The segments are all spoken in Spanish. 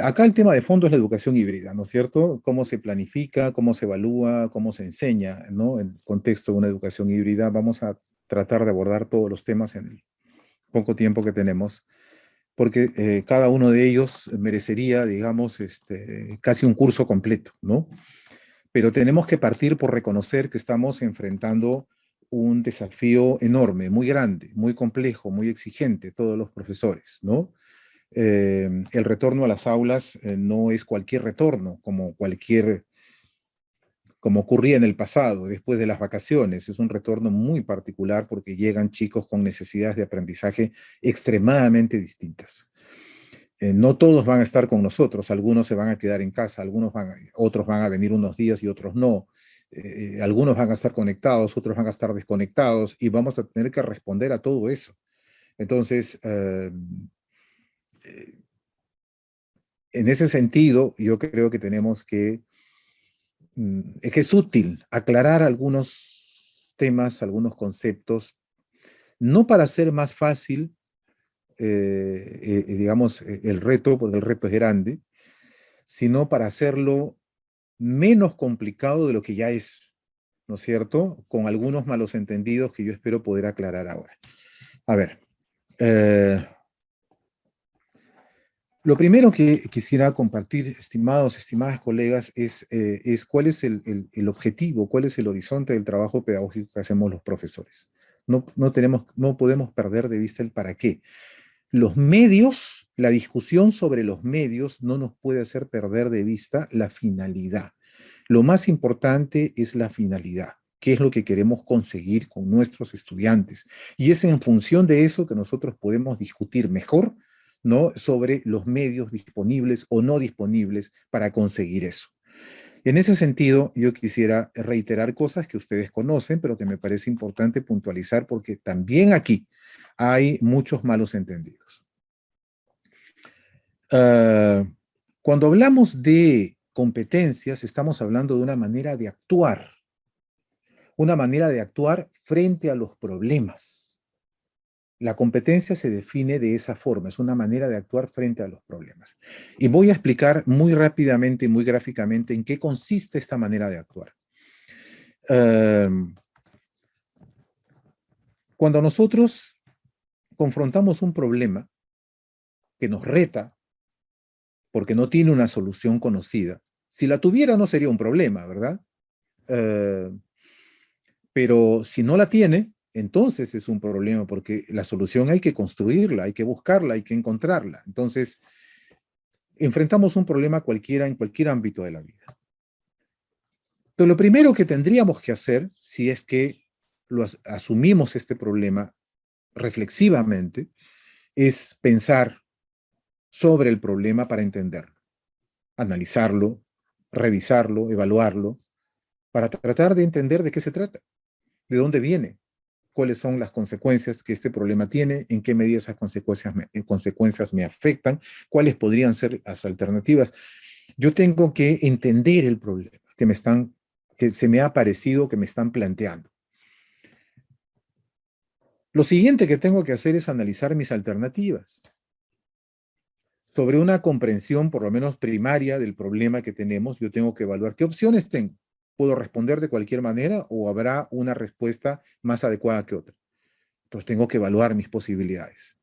Acá el tema de fondo es la educación híbrida, ¿no es cierto? Cómo se planifica, cómo se evalúa, cómo se enseña, ¿no? En el contexto de una educación híbrida, vamos a tratar de abordar todos los temas en el poco tiempo que tenemos, porque cada uno de ellos merecería, digamos, casi un curso completo, ¿no? Pero tenemos que partir por reconocer que estamos enfrentando un desafío enorme, muy grande, muy complejo, muy exigente, todos los profesores, ¿no? El retorno a las aulas no es cualquier retorno, como ocurría en el pasado, después de las vacaciones. Es un retorno muy particular porque llegan chicos con necesidades de aprendizaje extremadamente distintas. No todos van a estar con nosotros, algunos se van a quedar en casa, otros van a venir unos días y otros no. Algunos van a estar conectados, otros van a estar desconectados y vamos a tener que responder a todo eso. Entonces, en ese sentido, yo creo que tenemos que es útil aclarar algunos temas, algunos conceptos, no para hacer más fácil, digamos, el reto, porque el reto es grande, sino para hacerlo menos complicado de lo que ya es, ¿no es cierto? Con algunos malos entendidos que yo espero poder aclarar ahora. A ver, eh, lo primero que quisiera compartir, estimados, estimadas colegas, es cuál es el objetivo, cuál es el horizonte del trabajo pedagógico que hacemos los profesores. No podemos perder de vista el para qué. Los medios, la discusión sobre los medios no nos puede hacer perder de vista la finalidad. Lo más importante es la finalidad. ¿Qué es lo que queremos conseguir con nuestros estudiantes? Y es en función de eso que nosotros podemos discutir mejor, ¿no? Sobre los medios disponibles o no disponibles para conseguir eso. En ese sentido, yo quisiera reiterar cosas que ustedes conocen, pero que me parece importante puntualizar porque también aquí hay muchos malos entendidos. Uh, Cuando hablamos de competencias, estamos hablando de una manera de actuar frente a los problemas. La competencia se define de esa forma, es una manera de actuar frente a los problemas. Y voy a explicar muy rápidamente y muy gráficamente en qué consiste esta manera de actuar. Cuando nosotros confrontamos un problema que nos reta porque no tiene una solución conocida, si la tuviera no sería un problema, ¿verdad? Uh, pero si no la tiene, entonces es un problema porque la solución hay que construirla, hay que buscarla, hay que encontrarla. Entonces, enfrentamos un problema cualquiera en cualquier ámbito de la vida. Entonces, lo primero que tendríamos que hacer, si es que asumimos este problema reflexivamente, es pensar sobre el problema para entenderlo, analizarlo, revisarlo, evaluarlo, para tratar de entender de qué se trata, de dónde viene, cuáles son las consecuencias que este problema tiene, en qué medida esas consecuencias me afectan, cuáles podrían ser las alternativas. Yo tengo que entender el problema que se me ha parecido que me están planteando. Lo siguiente que tengo que hacer es analizar mis alternativas sobre una comprensión, por lo menos primaria, del problema que tenemos. Yo tengo que evaluar qué opciones tengo. ¿Puedo responder de cualquier manera o habrá una respuesta más adecuada que otra? Entonces tengo que evaluar mis posibilidades.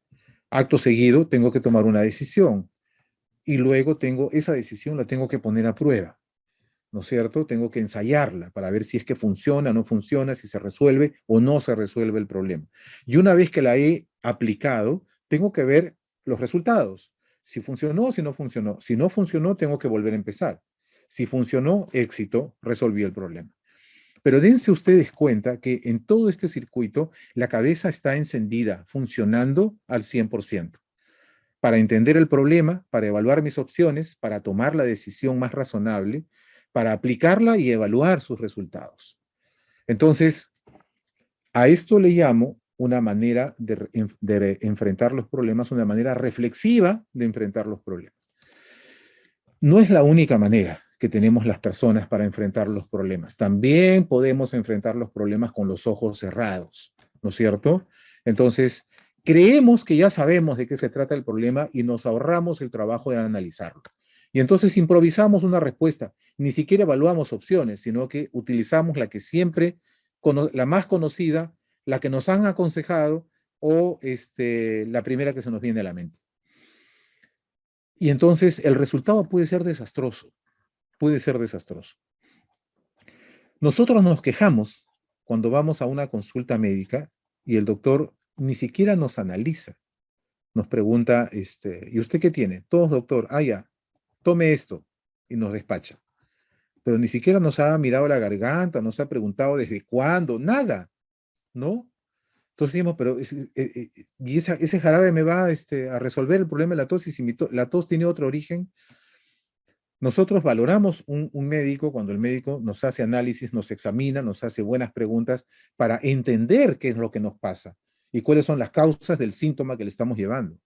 Acto seguido, tengo que tomar una decisión y luego esa decisión la tengo que poner a prueba, ¿no es cierto? Tengo que ensayarla para ver si es que funciona o no funciona, si se resuelve o no se resuelve el problema. Y una vez que la he aplicado, tengo que ver los resultados. Si funcionó, si no funcionó. Si no funcionó, tengo que volver a empezar. Si funcionó, éxito, resolví el problema. Pero dense ustedes cuenta que en todo este circuito la cabeza está encendida, funcionando al 100%, para entender el problema, para evaluar mis opciones, para tomar la decisión más razonable, para aplicarla y evaluar sus resultados. Entonces, a esto le llamo una manera de enfrentar los problemas, una manera reflexiva de enfrentar los problemas. No es la única manera que tenemos las personas para enfrentar los problemas. También podemos enfrentar los problemas con los ojos cerrados, ¿no es cierto? Entonces, creemos que ya sabemos de qué se trata el problema y nos ahorramos el trabajo de analizarlo. Y entonces improvisamos una respuesta, ni siquiera evaluamos opciones, sino que utilizamos la que siempre, la más conocida, la que nos han aconsejado o la primera que se nos viene a la mente. Y entonces el resultado puede ser desastroso, puede ser desastroso. Nosotros nos quejamos cuando vamos a una consulta médica y el doctor ni siquiera nos analiza. Nos pregunta, ¿y usted qué tiene? Todos, doctor, ya, tome esto, y nos despacha. Pero ni siquiera nos ha mirado la garganta, nos ha preguntado desde cuándo, nada, ¿no? Entonces decimos, pero ¿y ese jarabe me va a resolver el problema de la tos? Y si la tos tiene otro origen, nosotros valoramos un médico cuando el médico nos hace análisis, nos examina, nos hace buenas preguntas para entender qué es lo que nos pasa y cuáles son las causas del síntoma que le estamos llevando.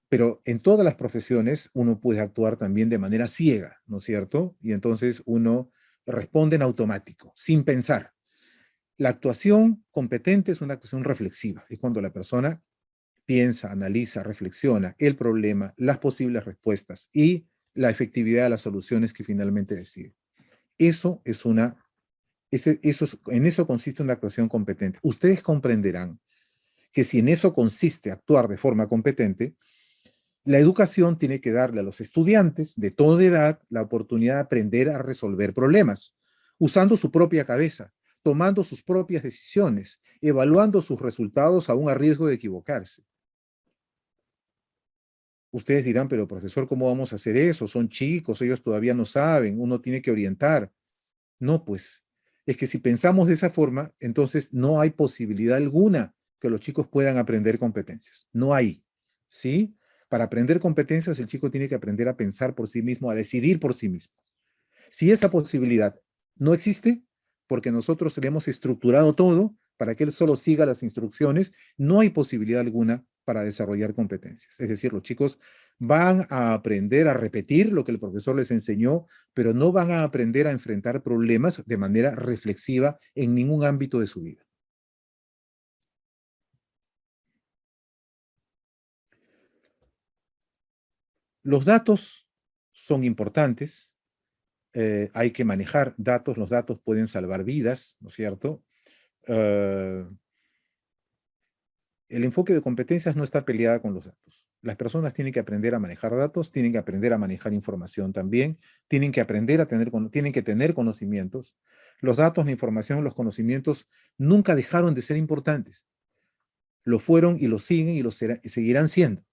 Pero en todas las profesiones uno puede actuar también de manera ciega, ¿no es cierto? Y entonces uno responde en automático, sin pensar. La actuación competente es una actuación reflexiva, es cuando la persona piensa, analiza, reflexiona el problema, las posibles respuestas y la efectividad de las soluciones que finalmente decide. Eso es en eso consiste una actuación competente. Ustedes comprenderán que si en eso consiste actuar de forma competente, la educación tiene que darle a los estudiantes de toda edad la oportunidad de aprender a resolver problemas, usando su propia cabeza, tomando sus propias decisiones, evaluando sus resultados aún a riesgo de equivocarse. Ustedes dirán, pero profesor, ¿cómo vamos a hacer eso? Son chicos, ellos todavía no saben, uno tiene que orientar. No, pues, es que si pensamos de esa forma, entonces no hay posibilidad alguna que los chicos puedan aprender competencias. No hay, ¿sí? Para aprender competencias, el chico tiene que aprender a pensar por sí mismo, a decidir por sí mismo. Si esa posibilidad no existe, porque nosotros le hemos estructurado todo para que él solo siga las instrucciones, no hay posibilidad alguna para desarrollar competencias. Es decir, los chicos van a aprender a repetir lo que el profesor les enseñó, pero no van a aprender a enfrentar problemas de manera reflexiva en ningún ámbito de su vida. Los datos son importantes, hay que manejar datos, los datos pueden salvar vidas, ¿no es cierto? El enfoque de competencias no está peleada con los datos. Las personas tienen que aprender a manejar datos, tienen que aprender a manejar información también, tienen que aprender a tienen que tener conocimientos. Los datos, la información, los conocimientos nunca dejaron de ser importantes. Lo fueron y lo siguen y seguirán siendo.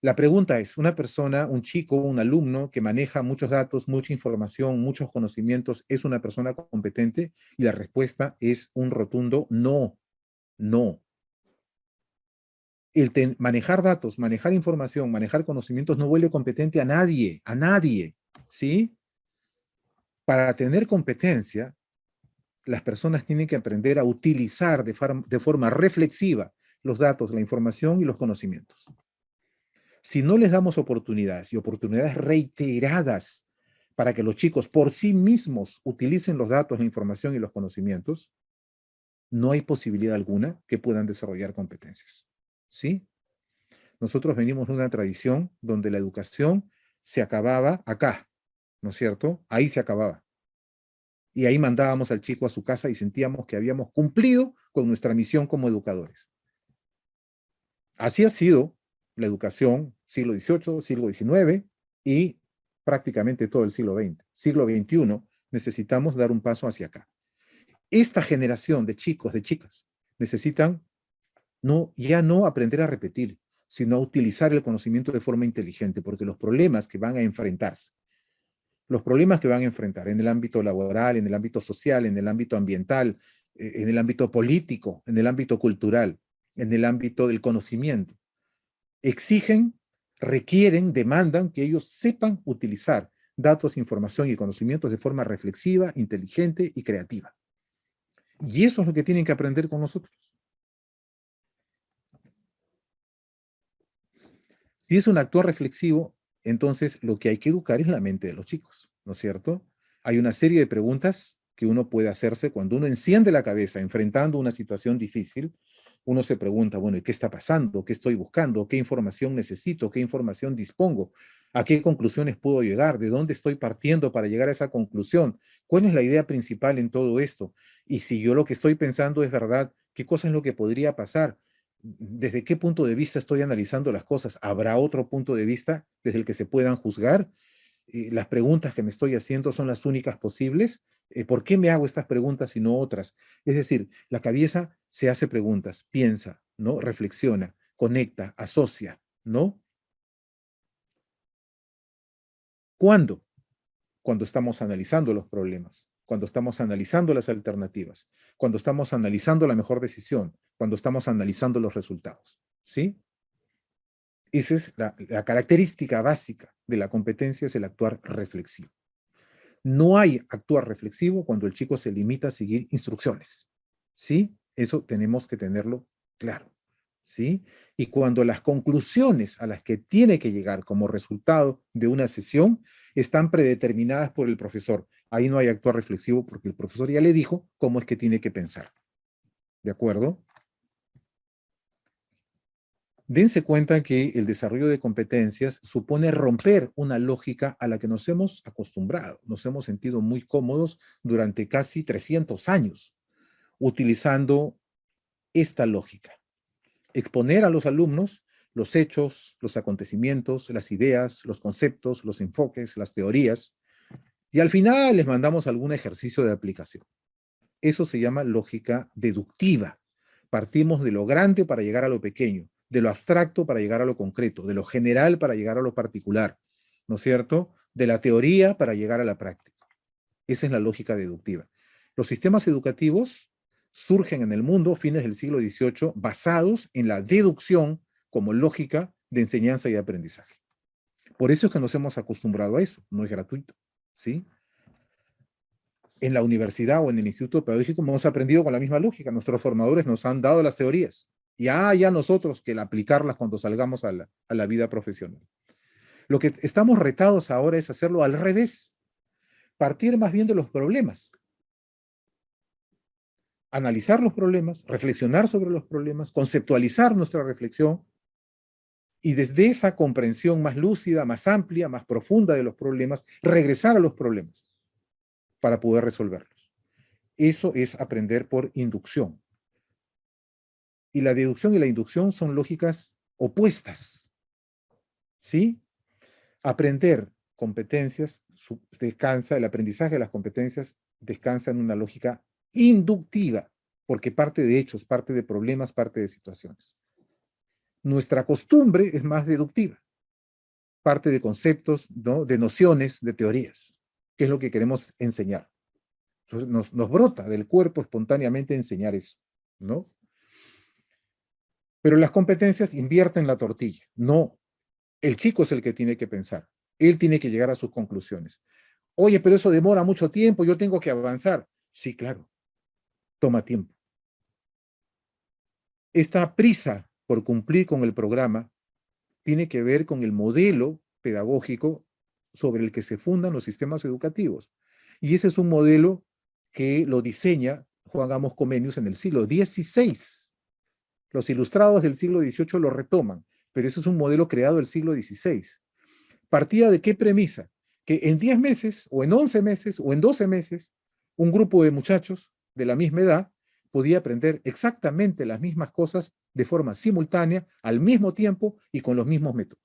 La pregunta es, una persona, un chico, un alumno que maneja muchos datos, mucha información, muchos conocimientos, ¿es una persona competente? Y la respuesta es un rotundo no, no. Manejar datos, manejar información, manejar conocimientos no vuelve competente a nadie, ¿sí? Para tener competencia, las personas tienen que aprender a utilizar de forma reflexiva los datos, la información y los conocimientos. Si no les damos oportunidades y oportunidades reiteradas para que los chicos por sí mismos utilicen los datos, la información y los conocimientos, no hay posibilidad alguna que puedan desarrollar competencias, ¿sí? Nosotros venimos de una tradición donde la educación se acababa acá, ¿no es cierto? Ahí se acababa. Y ahí mandábamos al chico a su casa y sentíamos que habíamos cumplido con nuestra misión como educadores. Así ha sido la educación siglo XVIII, siglo XIX y prácticamente todo el siglo XX. Siglo XXI necesitamos dar un paso hacia acá. Esta generación de chicos, de chicas, necesitan ya no aprender a repetir, sino a utilizar el conocimiento de forma inteligente, porque los problemas que van a enfrentarse, los problemas que van a enfrentar en el ámbito laboral, en el ámbito social, en el ámbito ambiental, en el ámbito político, en el ámbito cultural, en el ámbito del conocimiento, exigen, requieren, demandan que ellos sepan utilizar datos, información y conocimientos de forma reflexiva, inteligente y creativa. Y eso es lo que tienen que aprender con nosotros. Si es un actor reflexivo, entonces lo que hay que educar es la mente de los chicos, ¿no es cierto? Hay una serie de preguntas que uno puede hacerse cuando uno enciende la cabeza enfrentando una situación difícil uno se pregunta, bueno, ¿y qué está pasando? ¿Qué estoy buscando? ¿Qué información necesito? ¿Qué información dispongo? ¿A qué conclusiones puedo llegar? ¿De dónde estoy partiendo para llegar a esa conclusión? ¿Cuál es la idea principal en todo esto? Y si yo lo que estoy pensando es verdad, ¿qué cosa es lo que podría pasar? ¿Desde qué punto de vista estoy analizando las cosas? ¿Habrá otro punto de vista desde el que se puedan juzgar? ¿Las preguntas que me estoy haciendo son las únicas posibles? ¿Por qué me hago estas preguntas y no otras? Es decir, la cabeza se hace preguntas, piensa, ¿no? Reflexiona, conecta, asocia, ¿no? ¿Cuándo? Cuando estamos analizando los problemas, cuando estamos analizando las alternativas, cuando estamos analizando la mejor decisión, cuando estamos analizando los resultados, ¿sí? Esa es la característica básica de la competencia, es el actuar reflexivo. No hay actuar reflexivo cuando el chico se limita a seguir instrucciones, ¿sí? Eso tenemos que tenerlo claro, ¿sí? Y cuando las conclusiones a las que tiene que llegar como resultado de una sesión están predeterminadas por el profesor, ahí no hay actuar reflexivo porque el profesor ya le dijo cómo es que tiene que pensar, ¿de acuerdo? Dense cuenta que el desarrollo de competencias supone romper una lógica a la que nos hemos acostumbrado, nos hemos sentido muy cómodos durante casi 300 años utilizando esta lógica. Exponer a los alumnos los hechos, los acontecimientos, las ideas, los conceptos, los enfoques, las teorías, y al final les mandamos algún ejercicio de aplicación. Eso se llama lógica deductiva. Partimos de lo grande para llegar a lo pequeño, de lo abstracto para llegar a lo concreto, de lo general para llegar a lo particular, ¿no es cierto? De la teoría para llegar a la práctica. Esa es la lógica deductiva. Los sistemas educativos surgen en el mundo, fines del siglo XVIII, basados en la deducción como lógica de enseñanza y aprendizaje. Por eso es que nos hemos acostumbrado a eso, no es gratuito, ¿sí? En la universidad o en el instituto pedagógico hemos aprendido con la misma lógica. Nuestros formadores nos han dado las teorías. Ya nosotros que aplicarlas cuando salgamos a la vida profesional. Lo que estamos retados ahora es hacerlo al revés. Partir más bien de los problemas. Analizar los problemas, reflexionar sobre los problemas, conceptualizar nuestra reflexión y desde esa comprensión más lúcida, más amplia, más profunda de los problemas, regresar a los problemas para poder resolverlos. Eso es aprender por inducción. Y la deducción y la inducción son lógicas opuestas, ¿sí? Aprender competencias descansa, el aprendizaje de las competencias descansa en una lógica inductiva, porque parte de hechos, parte de problemas, parte de situaciones. Nuestra costumbre es más deductiva, parte de conceptos, ¿no? De nociones, de teorías, que es lo que queremos enseñar. Entonces nos brota del cuerpo espontáneamente enseñar eso, ¿no? Pero las competencias invierten la tortilla. No, el chico es el que tiene que pensar. Él tiene que llegar a sus conclusiones. Oye, pero eso demora mucho tiempo, yo tengo que avanzar. Sí, claro, toma tiempo. Esta prisa por cumplir con el programa tiene que ver con el modelo pedagógico sobre el que se fundan los sistemas educativos. Y ese es un modelo que lo diseña Juan Amos Comenius en el siglo XVI. Los ilustrados del siglo XVIII lo retoman, pero eso es un modelo creado el siglo XVI. ¿Partía de qué premisa? Que en 10 meses, o en 11 meses, o en 12 meses, un grupo de muchachos de la misma edad podía aprender exactamente las mismas cosas de forma simultánea, al mismo tiempo y con los mismos métodos.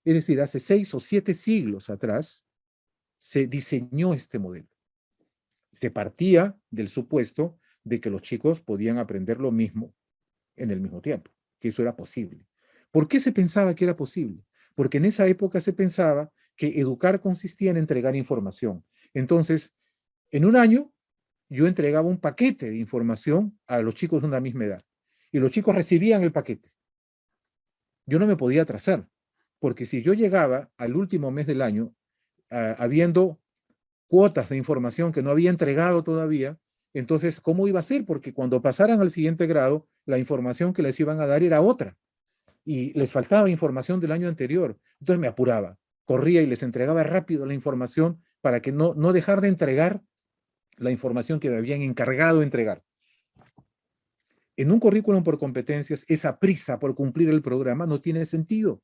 Es decir, hace 6 o 7 siglos atrás se diseñó este modelo. Se partía del supuesto de que los chicos podían aprender lo mismo en el mismo tiempo, que eso era posible. ¿Por qué se pensaba que era posible? Porque en esa época se pensaba que educar consistía en entregar información. Entonces, en un año, yo entregaba un paquete de información a los chicos de una misma edad y los chicos recibían el paquete. Yo no me podía atrasar, porque si yo llegaba al último mes del año, habiendo cuotas de información que no había entregado todavía, entonces, ¿cómo iba a ser? Porque cuando pasaran al siguiente grado, la información que les iban a dar era otra y les faltaba información del año anterior. Entonces me apuraba, corría y les entregaba rápido la información para que no dejar de entregar la información que me habían encargado de entregar. En un currículum por competencias, esa prisa por cumplir el programa no tiene sentido,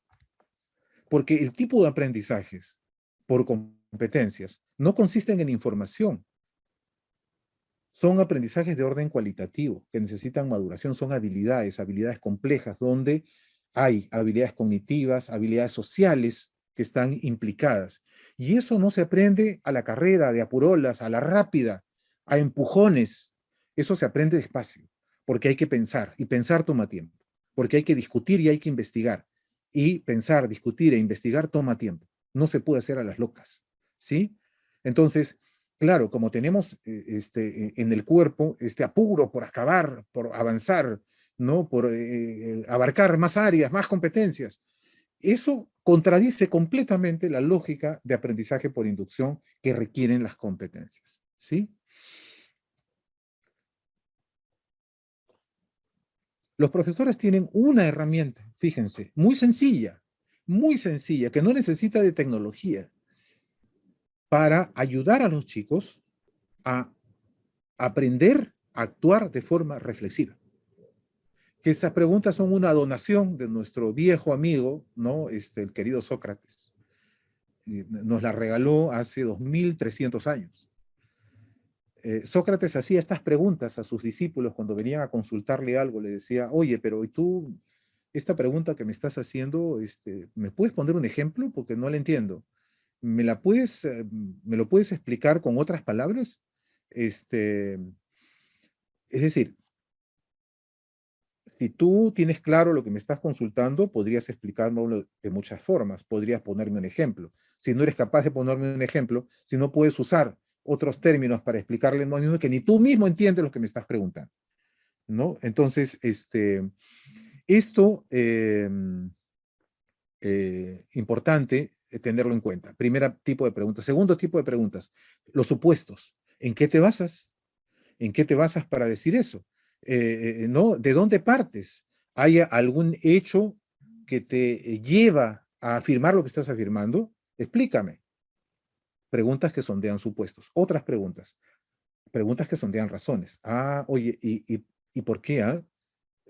porque el tipo de aprendizajes por competencias no consisten en información, son aprendizajes de orden cualitativo, que necesitan maduración, son habilidades, habilidades complejas, donde hay habilidades cognitivas, habilidades sociales que están implicadas. Y eso no se aprende a la carrera, de apurolas, a la rápida, a empujones. Eso se aprende despacio, porque hay que pensar, y pensar toma tiempo, porque hay que discutir y hay que investigar. Y pensar, discutir e investigar toma tiempo. No se puede hacer a las locas, ¿sí? Entonces, claro, como tenemos en el cuerpo este apuro por acabar, por avanzar, ¿no? Por abarcar más áreas, más competencias, eso contradice completamente la lógica de aprendizaje por inducción que requieren las competencias, ¿sí? Los profesores tienen una herramienta, fíjense, muy sencilla, que no necesita de tecnología, para ayudar a los chicos a aprender a actuar de forma reflexiva. Que esas preguntas son una donación de nuestro viejo amigo, ¿no? El querido Sócrates. Nos la regaló hace 2300 años. Sócrates hacía estas preguntas a sus discípulos cuando venían a consultarle algo. Le decía, oye, pero ¿y tú, esta pregunta que me estás haciendo, ¿me puedes poner un ejemplo? Porque no la entiendo. ¿Me lo puedes explicar con otras palabras? Es decir, si tú tienes claro lo que me estás consultando, podrías explicármelo de muchas formas, podrías ponerme un ejemplo. Si no eres capaz de ponerme un ejemplo, si no puedes usar otros términos para explicarle lo mismo que ni tú mismo entiendes lo que me estás preguntando, ¿no? Entonces, esto importante tenerlo en cuenta. Primer tipo de preguntas. Segundo tipo de preguntas, los supuestos. ¿En qué te basas? ¿En qué te basas para decir eso? ¿No? ¿De dónde partes? ¿Hay algún hecho que te lleva a afirmar lo que estás afirmando? Explícame. Preguntas que sondean supuestos. Otras preguntas. Preguntas que sondean razones. Ah, oye, ¿y por qué? Ah?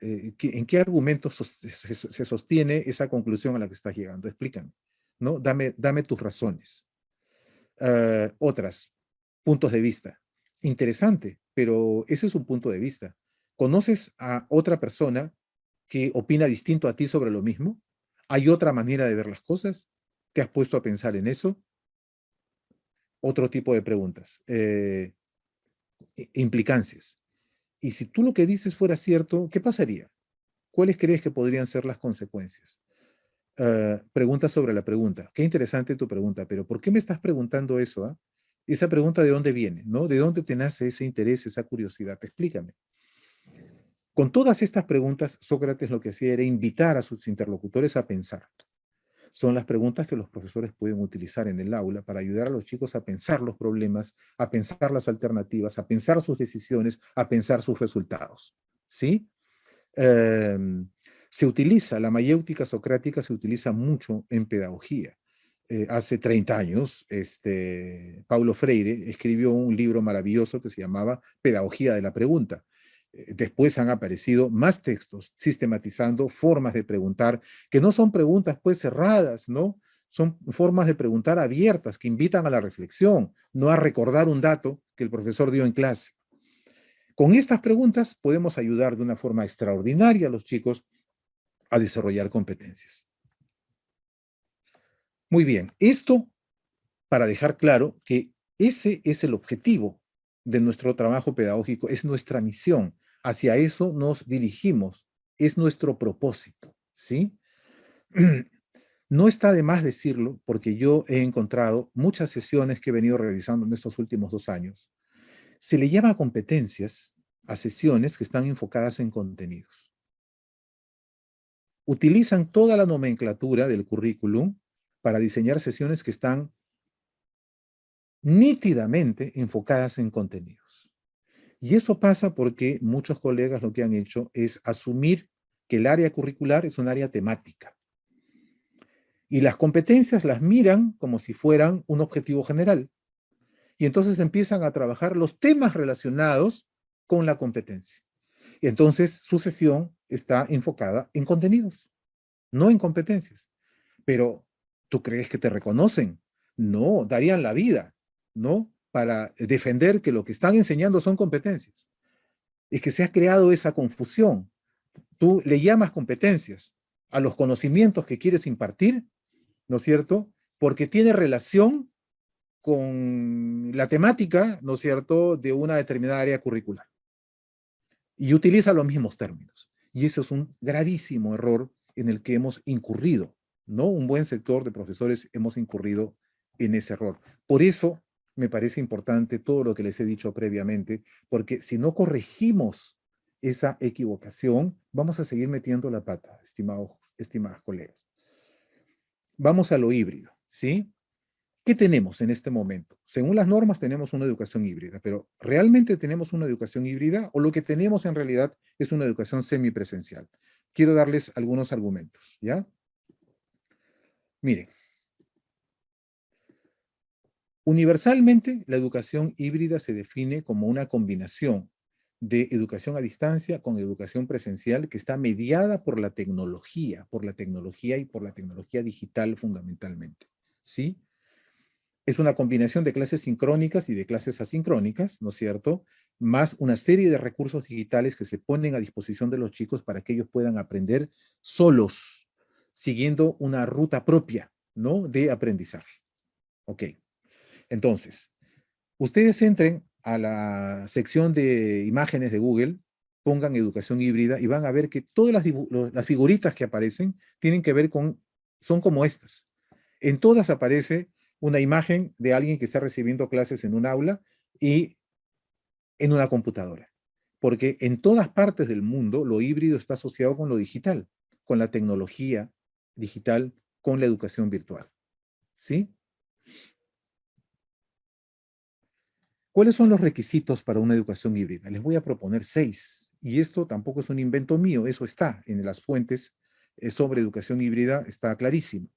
¿En qué argumentos se sostiene esa conclusión a la que estás llegando? Explícame. ¿No? Dame tus razones. Otras, puntos de vista. Interesante, pero ese es un punto de vista. ¿Conoces a otra persona que opina distinto a ti sobre lo mismo? ¿Hay otra manera de ver las cosas? ¿Te has puesto a pensar en eso? Otro tipo de preguntas. Implicancias. Y si tú lo que dices fuera cierto, ¿qué pasaría? ¿Cuáles crees que podrían ser las consecuencias? Pregunta sobre la pregunta. Qué interesante tu pregunta, pero ¿por qué me estás preguntando eso? Ah? Esa pregunta de dónde viene, ¿no? ¿De dónde te nace ese interés, esa curiosidad? Explícame. Con todas estas preguntas, Sócrates lo que hacía era invitar a sus interlocutores a pensar. Son las preguntas que los profesores pueden utilizar en el aula para ayudar a los chicos a pensar los problemas, a pensar las alternativas, a pensar sus decisiones, a pensar sus resultados. ¿Sí? Eh, Se utiliza, la mayéutica socrática se utiliza mucho en pedagogía. Hace 30 años, Paulo Freire escribió un libro maravilloso que se llamaba Pedagogía de la Pregunta. Después han aparecido más textos sistematizando formas de preguntar, que no son preguntas pues cerradas, ¿no? Son formas de preguntar abiertas que invitan a la reflexión, no a recordar un dato que el profesor dio en clase. Con estas preguntas podemos ayudar de una forma extraordinaria a los chicos a desarrollar competencias. Muy bien, esto para dejar claro que ese es el objetivo de nuestro trabajo pedagógico, es nuestra misión, hacia eso nos dirigimos, es nuestro propósito, ¿sí? No está de más decirlo, porque yo he encontrado muchas sesiones que he venido realizando en estos últimos 2 años. Se le llama competencias a sesiones que están enfocadas en contenidos. Utilizan toda la nomenclatura del currículum para diseñar sesiones que están nítidamente enfocadas en contenidos. Y eso pasa porque muchos colegas lo que han hecho es asumir que el área curricular es un área temática. Y las competencias las miran como si fueran un objetivo general. Y entonces empiezan a trabajar los temas relacionados con la competencia. Entonces, su sesión está enfocada en contenidos, no en competencias. Pero, ¿tú crees que te reconocen? No, darían la vida, ¿no? Para defender que lo que están enseñando son competencias. Es que se ha creado esa confusión. Tú le llamas competencias a los conocimientos que quieres impartir, ¿no es cierto? Porque tiene relación con la temática, ¿no es cierto?, de una determinada área curricular. Y utiliza los mismos términos. Y eso es un gravísimo error en el que hemos incurrido, ¿no? Un buen sector de profesores hemos incurrido en ese error. Por eso me parece importante todo lo que les he dicho previamente, porque si no corregimos esa equivocación, vamos a seguir metiendo la pata, estimados colegas. Vamos a lo híbrido, ¿sí? ¿Qué tenemos en este momento? Según las normas tenemos una educación híbrida, pero ¿realmente tenemos una educación híbrida o lo que tenemos en realidad es una educación semipresencial? Quiero darles algunos argumentos, ¿ya? Miren, universalmente la educación híbrida se define como una combinación de educación a distancia con educación presencial que está mediada por la tecnología y por la tecnología digital fundamentalmente, ¿sí? Es una combinación de clases sincrónicas y de clases asincrónicas, ¿no es cierto? Más una serie de recursos digitales que se ponen a disposición de los chicos para que ellos puedan aprender solos, siguiendo una ruta propia, ¿no? De aprendizaje. Ok. Entonces, ustedes entren a la sección de imágenes de Google, pongan educación híbrida y van a ver que todas las figuritas que aparecen tienen que ver con, son como estas. En todas aparece una imagen de alguien que está recibiendo clases en un aula y en una computadora. Porque en todas partes del mundo lo híbrido está asociado con lo digital, con la tecnología digital, con la educación virtual. ¿Sí? ¿Cuáles son los requisitos para una educación híbrida? Les voy a proponer 6. Y esto tampoco es un invento mío, eso está en las fuentes sobre educación híbrida, está clarísimo.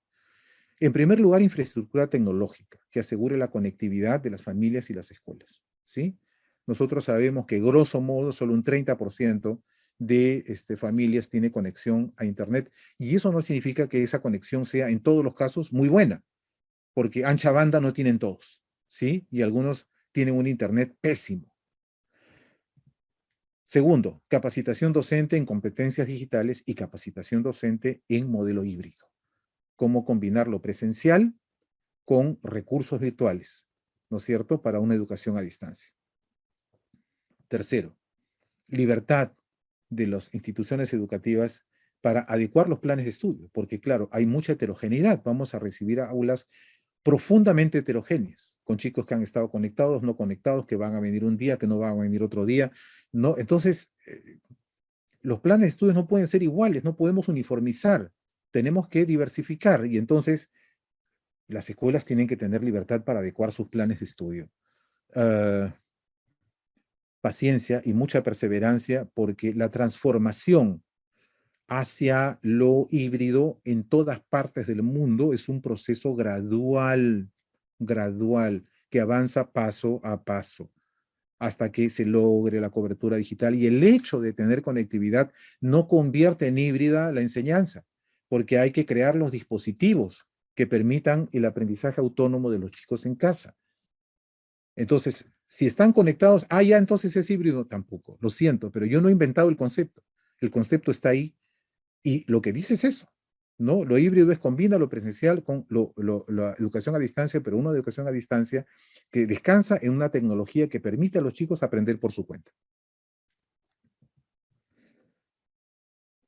En primer lugar, infraestructura tecnológica que asegure la conectividad de las familias y las escuelas, ¿sí? Nosotros sabemos que, grosso modo, solo un 30% de familias tiene conexión a Internet, y eso no significa que esa conexión sea en todos los casos muy buena, porque ancha banda no tienen todos, ¿sí? Y algunos tienen un Internet pésimo. Segundo, capacitación docente en competencias digitales y capacitación docente en modelo híbrido. Cómo combinar lo presencial con recursos virtuales, ¿no es cierto?, para una educación a distancia. Tercero, libertad de las instituciones educativas para adecuar los planes de estudio, porque claro, hay mucha heterogeneidad. Vamos a recibir aulas profundamente heterogéneas, con chicos que han estado conectados, no conectados, que van a venir un día, que no van a venir otro día. No, entonces, los planes de estudio no pueden ser iguales, no podemos uniformizar, tenemos que diversificar y entonces las escuelas tienen que tener libertad para adecuar sus planes de estudio. Uh, Paciencia y mucha perseverancia, porque la transformación hacia lo híbrido en todas partes del mundo es un proceso gradual, que avanza paso a paso hasta que se logre la cobertura digital. Y el hecho de tener conectividad no convierte en híbrida la enseñanza, porque hay que crear los dispositivos que permitan el aprendizaje autónomo de los chicos en casa. Entonces, si están conectados, ya entonces es híbrido, tampoco, lo siento, pero yo no he inventado el concepto. El concepto está ahí y lo que dice es eso, ¿no? Lo híbrido es combina lo presencial con la educación a distancia, pero una educación a distancia que descansa en una tecnología que permite a los chicos aprender por su cuenta.